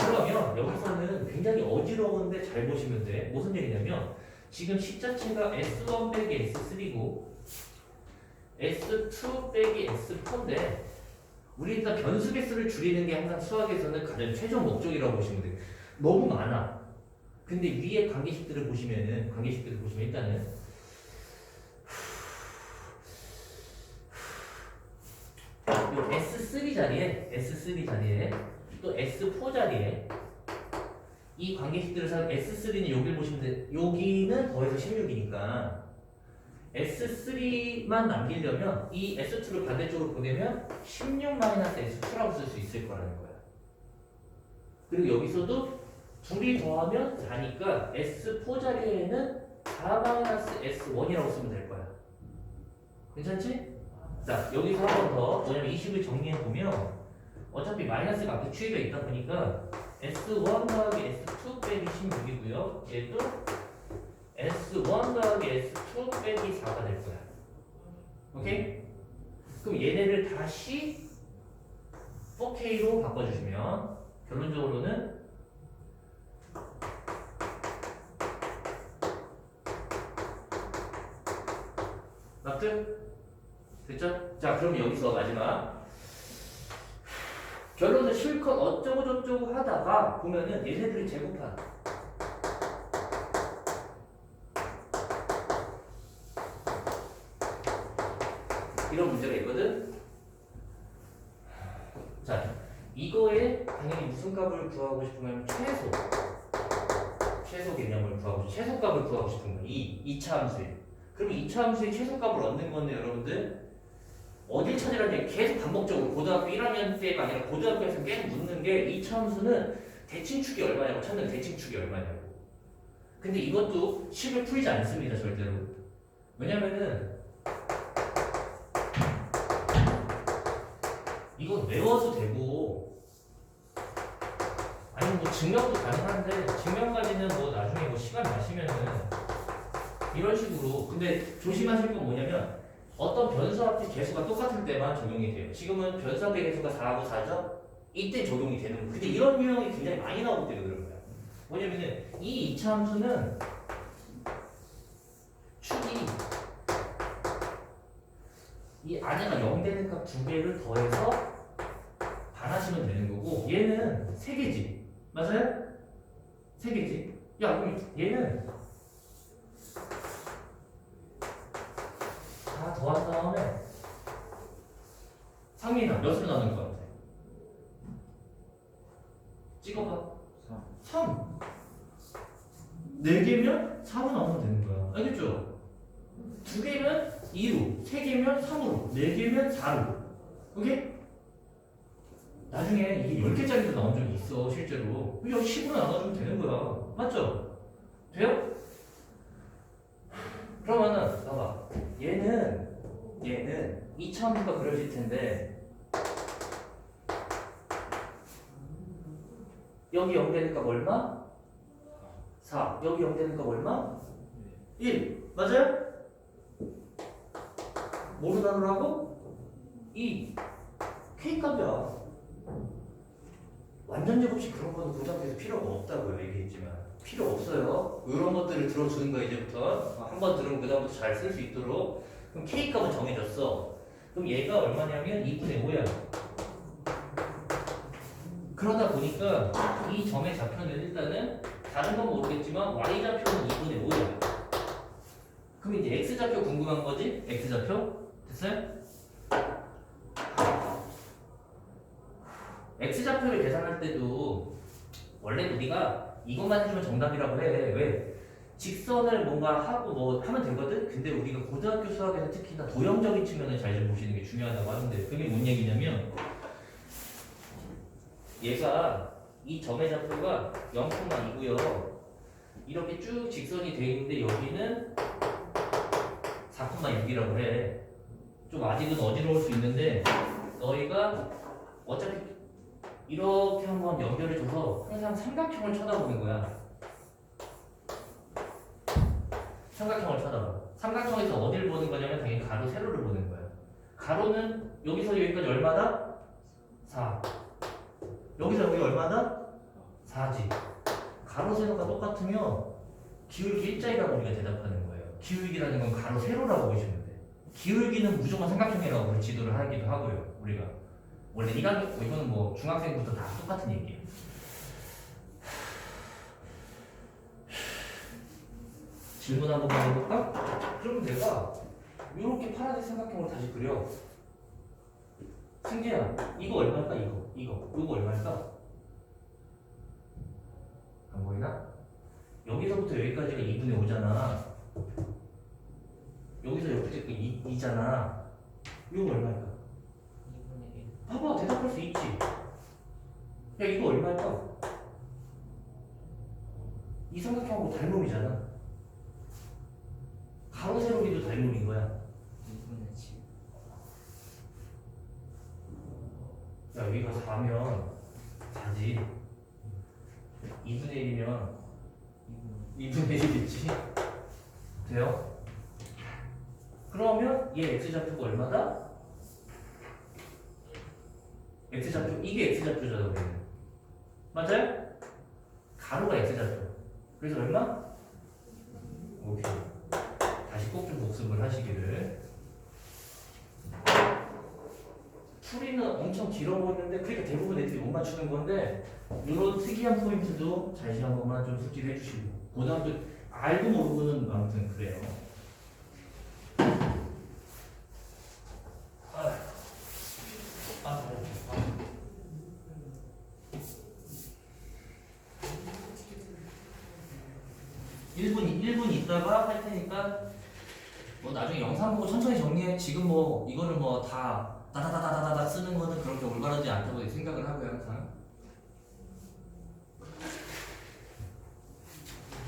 Speaker 1: 그러면 여기서는 굉장히 어지러운데 잘 보시면 돼. 무슨 얘기냐면 지금 식 자체가 S1 빼기 S3고 S2 빼기 S4인데 우리 일단 변수 개수를 줄이는 게 항상 수학에서는 가장 최종 목적이라고 보시면 돼요. 너무 많아. 근데 위에 관계식들을 보시면 일단은 요 S3 자리에 또 S4 자리에 이 관계식들을 사용 S3는 여기를 보시면 돼. 여기는 더해서 16이니까 S3만 남기려면 이 S2를 반대쪽으로 보내면 16-S2라고 쓸 수 있을 거라는 거야. 그리고 여기서도 둘이 더하면 4니까 S4 자리에는 4-S1이라고 쓰면 될 거야. 괜찮지? 자, 여기서 한 번 더. 왜냐면 이 식을 정리해보면 어차피 마이너스가 앞에 취해져 있다 보니까 S1 더하기 S2 빼기 16이고요. 얘도 S1 더하기 S2 빼기 4가 될 거야. 오케이? 그럼 얘네를 다시 4K로 바꿔주시면 결론적으로는 맞죠? 됐죠? 자, 그럼 여기서 마지막 결론은 실컷 어쩌고 저쩌고 하다가 보면은 얘네들이 제곱한 이런 문제가 있거든. 자, 이거에 당연히 무슨 값을 구하고 싶으면 최소 개념을 구하고 최소값을 구하고 싶은 거야. 이 2차 함수에. 그럼 2차 함수의 최소값을 얻는 건데 여러분들 어딜 찾으라는 얘기 계속 반복적으로 고등학교 1학년 때가 아니라 고등학교에서 계속 묻는 게 2차 함수는 대칭축이 얼마냐고 찾는 대칭축이 얼마냐고. 근데 이것도 식을 풀지 않습니다 절대로. 왜냐면은 이건 외워도 되고 아니 뭐 증명도 가능한데 증명까지는 뭐 나중에 뭐 시간 나시면은 이런 식으로. 근데 조심하실 건 뭐냐면 어떤 변수 앞에 개수가 똑같을 때만 적용이 돼요. 지금은 변수 앞에 개수가 4하고 4죠? 이때 적용이 되는 거예요. 근데 이런 유형이 굉장히 많이 나오기 때문에 그런 거예요. 뭐냐면은 이 2차 함수는 축이 이 안에가 0 되는 값 2개를 더해서 반하시면 되는 거고 얘는 3개지. 맞아요? 3개지. 야 그럼 얘는 다 더한 다음에 상민아 몇으로 나눈 것 같아? 찍어봐. 3. 4개면 4로 나누면 되는 거야. 알겠죠? 2개면 2로, 3개면 3으로, 4개면 4로. 오케이? 나중에 이게 10개짜리도 나온 적이 있어 실제로. 여기 10으로 나눠주면 되는 거야. 맞죠? 돼요? 그러면은 봐봐. 얘는 2차 함수가 그려질 텐데 여기 0 되는 값 얼마? 4. 여기 0 되는 값 얼마? 1. 맞아요? 뭐로 나누라고? 2. K값이야. 완전 제곱식 그런 거는 고등학교에서 필요가 없다고요. 얘기했지만 필요 없어요. 이런 것들을 들어주는 거야 이제부터. 한번 들으면 그 다음부터 잘 쓸 수 있도록. 그럼 K값은 정해졌어. 그럼 얘가 얼마냐면 2분의 5야. 그러다 보니까 이 점의 좌표는 일단은 다른 건 모르겠지만 Y좌표는 2분의 5야. 그럼 이제 X좌표 궁금한 거지? X좌표? 됐어요? X좌표를 계산할 때도 원래 우리가 이것만 해주면 정답이라고 해. 왜? 직선을 뭔가 하고 뭐 하면 되거든? 근데 우리가 고등학교 수학에서 특히나 도형적인 측면을 잘 좀 보시는 게 중요하다고 하는데 그게 뭔 얘기냐면 얘가 이 점의 좌표가 0,2고요. 이렇게 쭉 직선이 돼 있는데 여기는 4,6이라고 해. 좀 아직은 어지러울 수 있는데 너희가 어차피 이렇게 한번 연결해줘서 항상 삼각형을 쳐다보는 거야. 삼각형을 쳐다봐. 삼각형에서 어디를 보는 거냐면 당연히 가로, 세로를 보는 거야. 가로는 여기서 여기까지 얼마다? 4. 여기서 여기 얼마다? 4지. 가로, 세로가 똑같으면 기울기 일자이라고 우리가 대답하는 거예요. 기울기라는 건 가로, 세로라고 보시면 돼. 기울기는 무조건 삼각형이라고 우리 지도를 하기도 하고요. 우리가 원래 1학년, 이거는 뭐 중학생부터 다 똑같은 얘기예요. 질문 한번 해볼까? 그러면 내가 이렇게 파란색 삼각형으로 다시 그려. 승재야, 이거 얼마일까? 이거 얼마일까? 안 보이나? 여기서부터 여기까지가 2분의 5잖아. 여기서 여기까지 2잖아. 이거 얼마일까?
Speaker 2: 2분의 1.
Speaker 1: 봐봐, 대답할 수 있지. 야, 이거 얼마일까? 이 삼각형하고 닮음이잖아. 가로 세로기도 닮음인 거야.
Speaker 2: 2분의 7.
Speaker 1: 야, 여기가 4면 4지. 1이면 2분의 1이지. 돼요? 그러면 얘 x좌표가 얼마다? x좌표, 이게 x좌표잖아 우리는. 맞아요? 가로가 x좌표. 그래서 얼마? 오케이. 다시 꼭 좀 복습을 하시기를. 풀이는 엄청 길어 보이는데 그러니까 대부분 애들이 못 맞추는 건데 이런 특이한 포인트도 다시 한 번만 좀 숙지를 해주시고 고등학교 알고 모르고는 아무튼 그래요. 잘했어. 1분 있다가 할 테니까 뭐 나중에 영상 보고 천천히 정리해. 지금 뭐 이거를 뭐 다 다다다다다다 쓰는 거는 그렇게 올바르지 않다고 생각을 하고요 항상.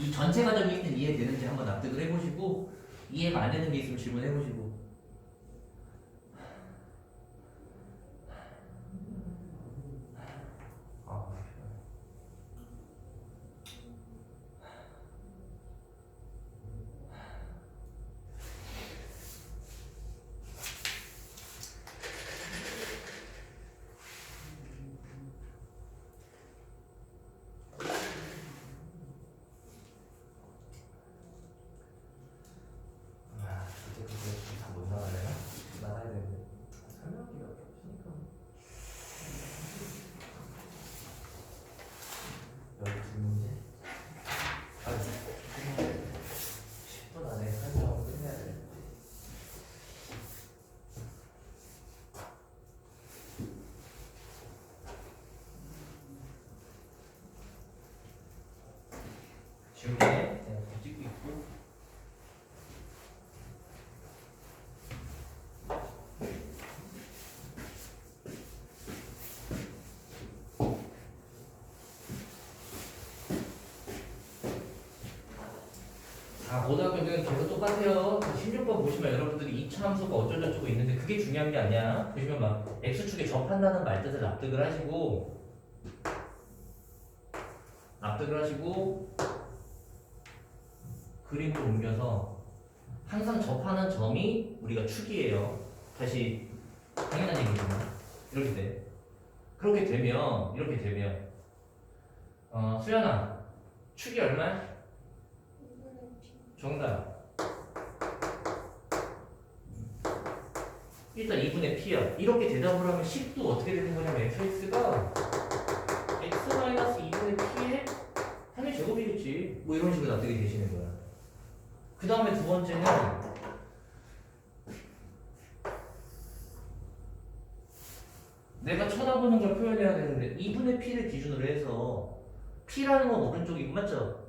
Speaker 1: 이 전체 과정이 일단 이해되는지 한번 납득을 해보시고 이해가 안 되는 게 있으면 질문해보시고. 다못 나가네요. 나가야 되는데 설명하기가 없으니까. 여기 두 문제. 10분 안에 설명을 끝내야 돼. 지우개 찍고 있고. 고등학교는 계속 똑같아요. 16번 보시면 여러분들이 2차 함수가 어쩌고저쩌고 있는데 그게 중요한 게 아니야. 보시면 막 x축에 접한다는 말뜻을 납득을 하시고 그림을 옮겨서 항상 접하는 점이 우리가 축이에요. 다시 당연한 얘기지만 이렇게 돼. 이렇게 되면 수연아 축이 얼마야? 정답. 일단 2분의 p야. 이렇게 대답을 하면 10도 어떻게 되는 거냐면 fx가 x-2분의 p의 3의 제곱이겠지. 뭐 이런 식으로 납득이 되시는 거야. 그 다음에 두 번째는 내가 쳐다보는 걸 표현해야 되는데 2분의 p를 기준으로 해서 p라는 건 오른쪽이고 맞죠?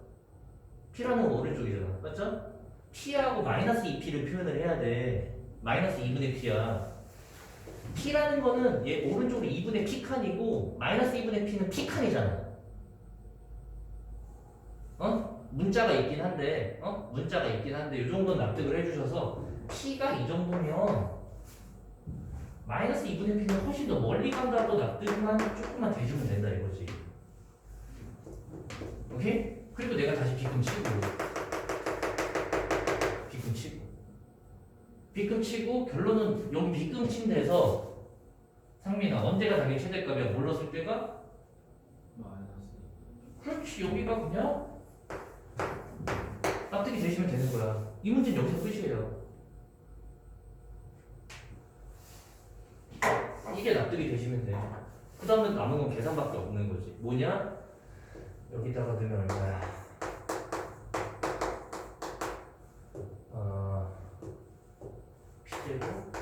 Speaker 1: p라는 건 오른쪽이잖아. 맞죠? p하고 마이너스 2p를 표현을 해야 돼. 마이너스 2분의 p야. p라는 거는 얘 오른쪽으로 2분의 p칸이고 마이너스 2분의 p는 p칸이잖아. 문자가 있긴 한데 이 정도는 납득을 해주셔서 p가 이 정도면 마이너스 2분의 p는 훨씬 더 멀리 간다고 납득만 조금만 대주면 된다 이거지. 오케이? 그리고 내가 다시 비끔 치고 결론은 여기 비끔 친 데서 상민아 언제가 당연히 최대값이야? 뭘 넣었을 때가? 그렇지. 여기가 그냥 납득이 되시면 되는 거야. 이 문제는 여기서 끝이에요. 이게 납득이 되시면 돼. 그 다음에 남은 건 계산밖에 없는 거지. 뭐냐? 여기다가 넣으면 얼마야? P제곱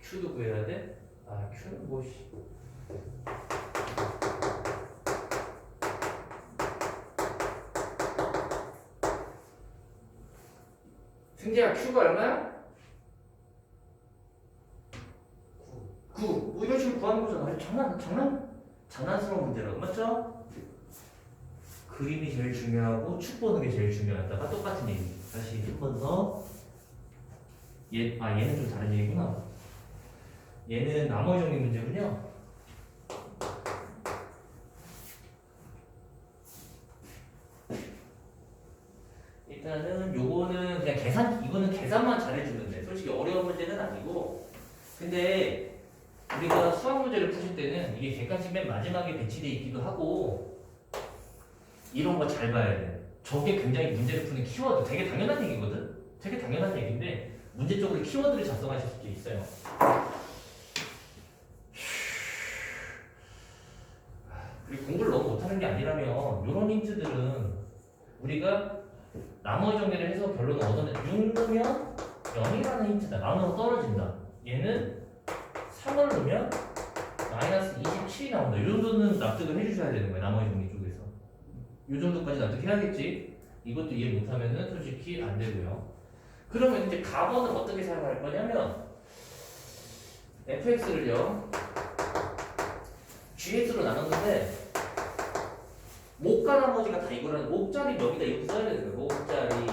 Speaker 1: Q도 구해야 돼? Q는 뭐시? 승재야 Q가 얼마야? 9. 뭐 이런 식으로 구하는 거잖아. 장난스러운 문제라고. 맞죠? 그림이 제일 중요하고 축 보는 게 제일 중요하다가 똑같은 얘기. 다시 한 번 더. 얘는 좀 다른 얘기구나. 얘는 나머지 정리 문제군요. 일단은 요거는 그냥 이거는 계산만 잘해주면 돼. 솔직히 어려운 문제는 아니고. 근데 우리가 수학 문제를 푸실 때는 이게 객관식 맨 마지막에 배치돼 있기도 하고 이런 거 잘 봐야 돼. 저게 굉장히 문제를 푸는 키워드. 되게 당연한 얘기거든. 되게 당연한 얘기인데 문제적으로 키워드를 작성하실 수도 있어요. 그리고 공부를 너무 못하는 게 아니라면 이런 힌트들은 우리가 나머지 정리를 해서 결론을 얻어내 6 넣으면 0이라는 힌트다. 나눠서 떨어진다. 얘는 3을 넣으면 마이너스 27이 나온다. 이 정도는 납득을 해주셔야 되는 거예요. 나머지 정리 쪽에서. 이 정도까지 납득해야겠지. 이것도 이해 못하면은 솔직히 안 되고요. 그러면 이제 가번을 어떻게 사용할 거냐면 fx를요 gx로 나눴는데 목과 나머지가 다 이거라는 목자리 여기다 이렇게 써야 되는 거예요. 목자리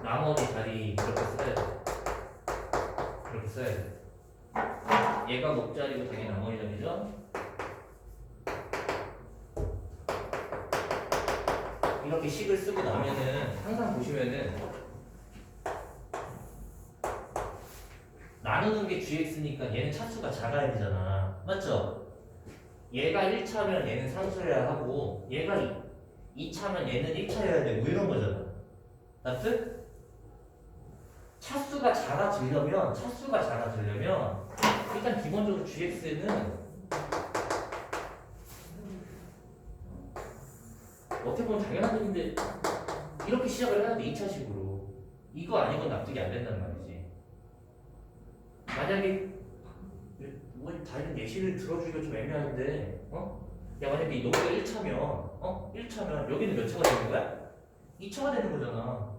Speaker 1: 나머지 자리 이렇게 써야 돼. 이렇게 써야 돼. 얘가 목자리고 당연히 나머지 자리죠. 이렇게 식을 쓰고 나면은 항상 보시면은 나누는 게 gx니까 얘는 차수가 작아야 되잖아. 맞죠? 얘가 1차면 얘는 상수여야 하고 얘가 2차면 얘는 1차여야 되고 이런 거잖아. 납득? 차수가 작아지려면 일단 기본적으로 gx는 어떻게 보면 당연한 얘기인데 이렇게 시작을 해야 돼. 2차식으로. 이거 아니고 납득이 안 된단 말이지. 만약에 뭐 다른 예시를 들어주기가 좀 애매한데 야 만약에 여기가 1차면 1차면 여기는 몇 차가 되는 거야? 2차가 되는 거잖아.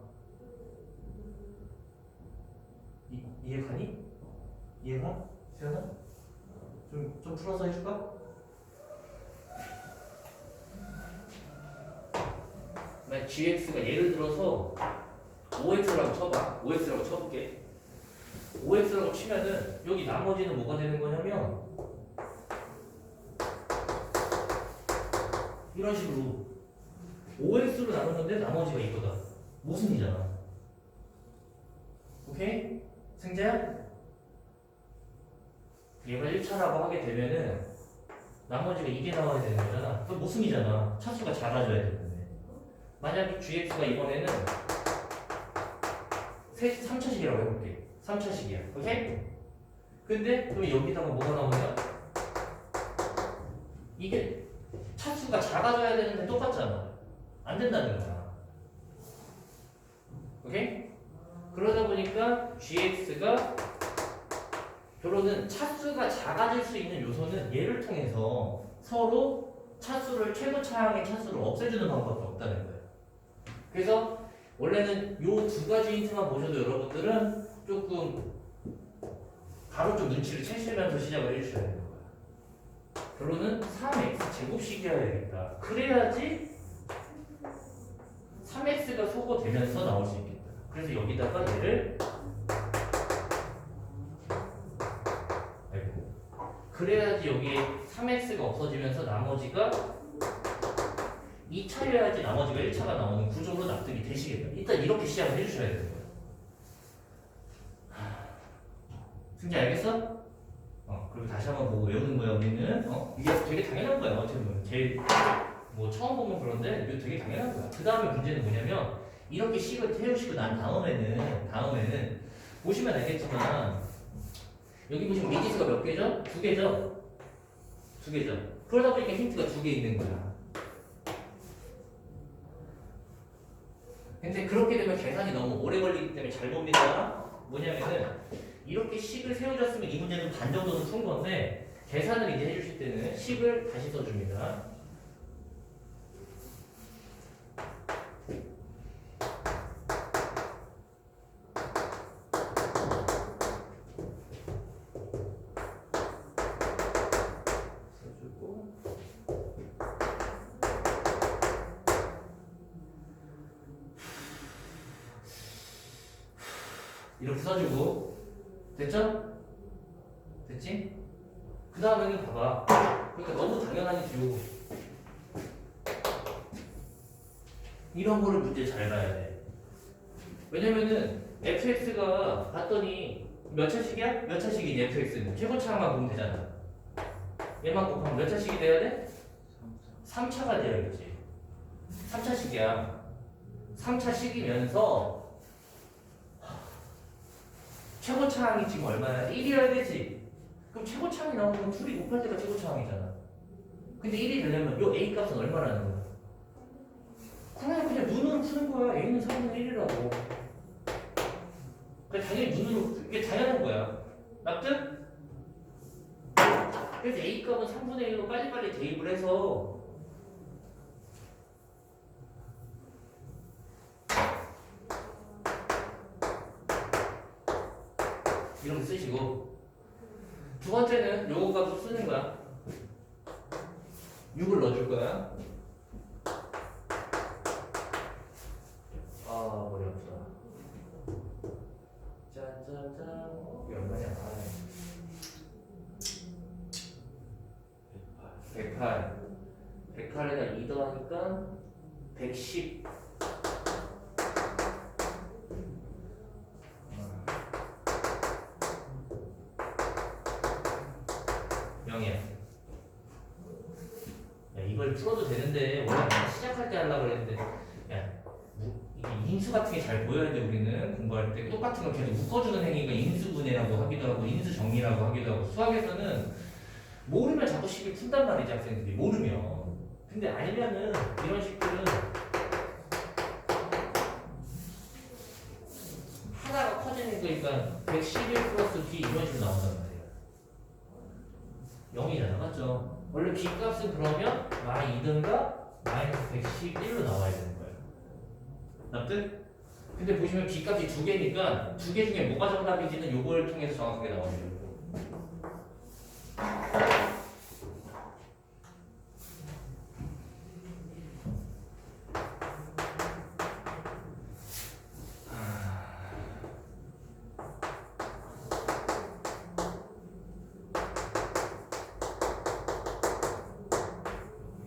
Speaker 1: 이해가니? 이해가? 세연아? 좀 풀어서 해줄까? 만약 gx가 예를 들어서 5x라고 쳐봐. 5x라고 쳐볼게. 5x라고 치면은 여기 나머지는 뭐가 되는 거냐면 이런 식으로 5x로 나누는데 나머지가 이거다. 모순이잖아. 오케이? 승재야? 얘가 1차라고 하게 되면은 나머지가 이게 나와야 되는 거잖아. 그 모순이잖아. 차수가 작아져야 되는데. 만약에 gx가 이번에는 3차식이라고 해볼게. 3차식이야. 오케이? 근데 그럼 여기다가 뭐가 나오냐? 이게 차수가 작아져야 되는데 똑같잖아. 안 된다는 거야. 오케이? 그러다 보니까 gx가 결론은 차수가 작아질 수 있는 요소는 얘를 통해서 서로 차수를 최고 차항의 차수를 없애주는 방법밖에 없다는 거예요. 그래서 원래는 요 두 가지 힌트만 보셔도 여러분들은 조금 바로 좀 눈치를 채시면서 시작을 해주셔야 되는 거야. 결론은 3x 제곱식이어야 되겠다. 그래야지 3x가 소거되면서 나올 수 있겠다. 그래서 여기다가 얘를 그래야지 여기에 3x가 없어지면서 나머지가 2차여야지 나머지가 1차가 나오는 구조로 납득이 되시겠다. 일단 이렇게 시작을 해주셔야 되는 거예요. 승재 알겠어? 그리고 다시 한번 보고 외우는 거야 우리는. 이게 되게 당연한 거야. 어떻게 보면 제일 뭐 처음 보면 그런데 이거 되게 당연한 거야. 그 다음에 문제는 뭐냐면 이렇게 식을 태우시고 난 다음에는 보시면 알겠지만 여기 보시면 미지수가 몇 개죠? 2개죠? 2개죠. 그러다 보니까 힌트가 2개 있는 거야. 근데 그렇게 되면 계산이 너무 오래 걸리기 때문에 잘 봅니다. 뭐냐면은 이렇게 식을 세워줬으면 이 문제는 반 정도는 푼 건데 계산을 이제 해주실 때는 식을 다시 써줍니다. 써주고 이렇게 써주고 됐죠? 됐지? 그 다음에는 봐봐. 그러니까 너무 당연하니 지우고 이런 거를 문제 잘 봐야 돼. 왜냐면은 fx가 봤더니 몇 차식이야? 몇 차식이니 fx는? 최고차만 보면 되잖아. 얘만 곱하면 몇 차식이 돼야 돼? 3차가 돼야겠지. 3차식이야. 3차식이면서 최고차항이 지금 얼마야? 1이어야 되지. 그럼 최고차항이 나오면 2이 곱할 때가 최고차항이잖아. 근데 1이 되려면 요 a 값은 얼마라는 거야? 그냥 눈으로 푸는 거야. a는 3분의 1이라고. 그래 당연히 눈으로 이게 당연한 거야. 납득? 그래서 a 값은 3분의 1로 빨리빨리 대입을 해서 이런 거 쓰시고 두 번째는 요거 값을 쓰는 거야. 6을 넣어줄 거야. 아 머리 아프다. 짜자잔. 이게 얼마냐? 108. 108에다 2 더하니까 110. 영이야. 야 이걸 풀어도 되는데 원래 그냥 시작할 때 하려고 그랬는데 야 이게 인수 같은 게 잘 보여야 돼. 우리는 공부할 때 똑같은 걸 계속 묶어주는 행위가 인수분해라고 하기도 하고 인수정리라고 하기도 하고 수학에서는 모르면 자꾸 식을 푼단 말이지 학생들이 모르면. 근데 알면은 이런 식들은 하나가 커지는 거니까 111 플러스 b 이런 식으로 나온단 말이야. 0이잖아 맞죠? 원래 b 값은 그러면 -2등가 -111로 나와야 되는 거예요. 납득? 근데 보시면 b 값이 2개니까 2개 중에 뭐가 정답인지는 요걸 통해서 정확하게 나옵니다.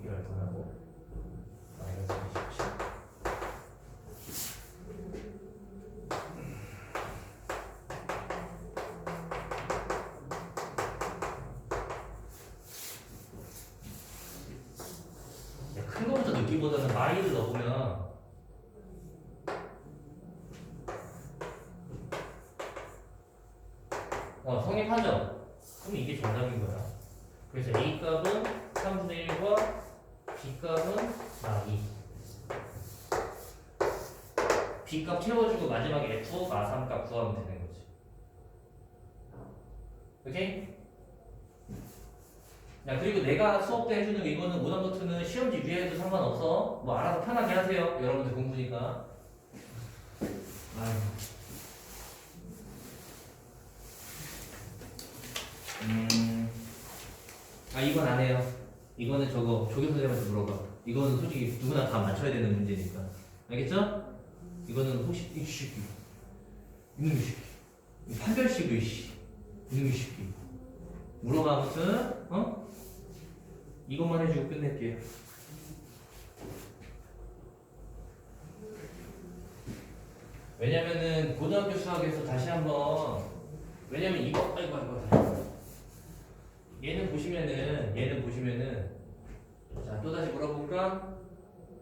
Speaker 1: 이게 얼마나고? -27. 큰 거부터 늦기보다는 마이를 넣으면 성립하죠? 그럼 이게 정답인 거야. 그래서 A 값은 3분의 1과 B 값은 -2. B 값 채워주고 마지막에 F, 마3 값 구하면 되는 거지. 오케이? 야 그리고 내가 수업 때 해주는 거 이거는 오답노트는 시험지 위에 해도 상관없어. 뭐 알아서 편하게 하세요. 여러분들 공부니까. 아유. 이건 안 해요. 이거는 저거 조교 선생님한테 물어봐. 이거는 솔직히 누구나 다 맞춰야 되는 문제니까. 알겠죠? 이거는 혹시 이 새끼 이놈의 새끼 판별식을 이놈의 새끼 물어봐. 아무튼 이것만 해주고 끝낼게요. 왜냐면은 고등학교 수학에서 다시 한번 왜냐면 이거 아이고 얘는 보시면은 자 또다시 물어볼까?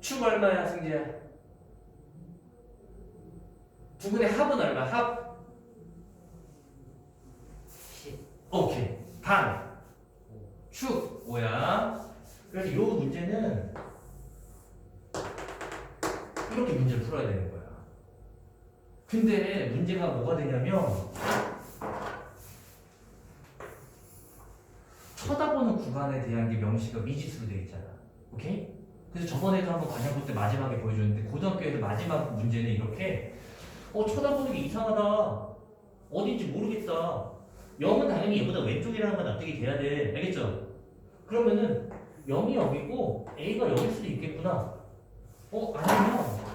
Speaker 1: 축 얼마야 승재야? 두 분의 합은 얼마? 합?
Speaker 2: 10.
Speaker 1: 오케이 반 축 5야. 그래서 요 문제는 이렇게 문제를 풀어야 되는 거야. 근데 문제가 뭐가 되냐면 쳐다보는 구간에 대한 게 명시가 미지수로 되어 있잖아. 오케이? 그래서 저번에도 한번 과정 볼 때 마지막에 보여줬는데 고등학교에서 마지막 문제는 이렇게 쳐다보는 게 이상하다. 어딘지 모르겠다. 0은 당연히 얘보다 왼쪽이라는 건 납득이 돼야 돼. 알겠죠? 그러면은 0이 0이고 A가 0일 수도 있겠구나. 아니면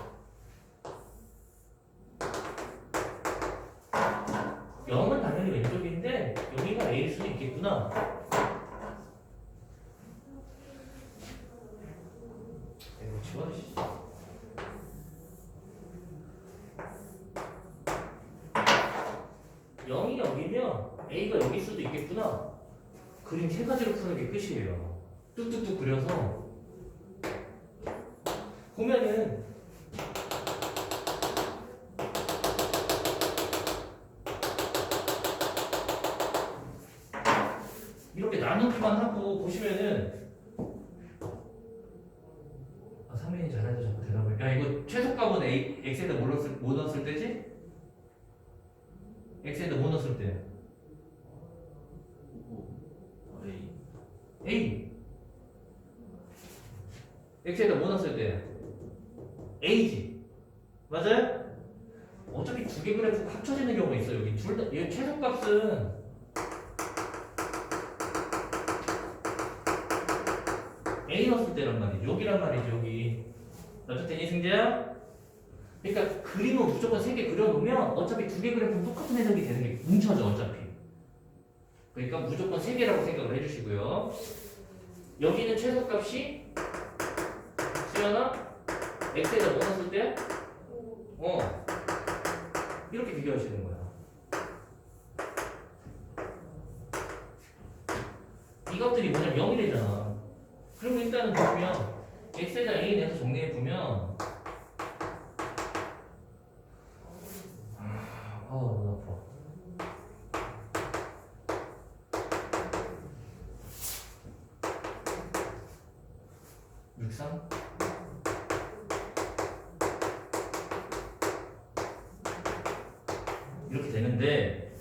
Speaker 1: 0은 당연히 왼쪽인데 여기가 A일 수도 있겠구나. 이거 지워주시죠. 0이면 A가 여기일 수도 있겠구나. 그림 세 가지로 푸는 게 끝이에요. 뚝뚝뚝 그려서 보면은 이렇게 나누기만 하고 보시면은 상민이 잘해도 자꾸 대답을. 야 이거 최소값은 x에다 뭐 넣었을 때지? x에다 뭐 넣었을 때? A. x에다 뭐 넣었을 때? A지. 맞아요? 어차피 두 개 그래프가 합쳐지는 경우가 있어요. 여기 둘 다, 얘 최소값은 A 넣었을 때란 말이지. 여기란 말이지, 여기. 어쨌든 승재야? 그러니까 그림을 무조건 세 개 그려놓으면 어차피 두 개 그래프는 똑같은 해석이 되는 게 뭉쳐져, 어차피. 그러니까 무조건 세 개라고 생각을 해주시고요. 여기는 최소값이 수연아? x에다 뭐 넣었을 때? 이렇게 비교하시는 거야. 이것들이 뭐냐면 0이래잖아. 그럼 일단은 보시면 x에다 a 내서 정리해 보면 너무 아파. 육상? 이렇게 되는데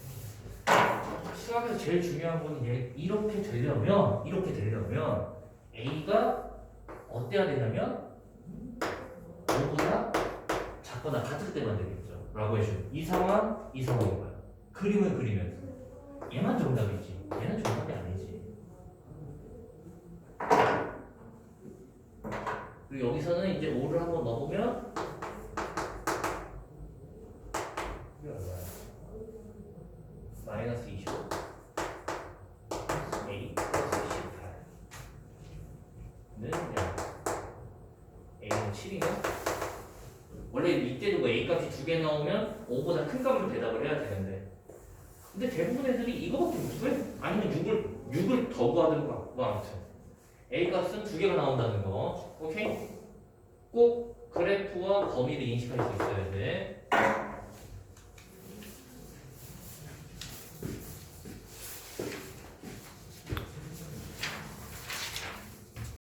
Speaker 1: 수학에서 제일 중요한 거는 이렇게 되려면 A가 어때야 되냐면 5보다 작거나 같을 때만 되겠죠 라고 해줘. 이 상황인 거야. 그림을 그리면서 얘만 정답이지 얘는 정답이 아니지. 그리고 여기서는 이제 5를 한번 넣어보면 마이너스 25 A 플러스 18는 A는 7이네. 원래 이때도 뭐 A 값이 두 개 나오면 5보다 큰 값으로 대답을 해야 되는데 근데 대부분 애들이 이거밖에 못해. 아니면 6을 더 구하든가 뭐 아무튼 A 값은 두 개가 나온다는 거. 오케이? 꼭 그래프와 범위를 인식할 수 있어야 돼.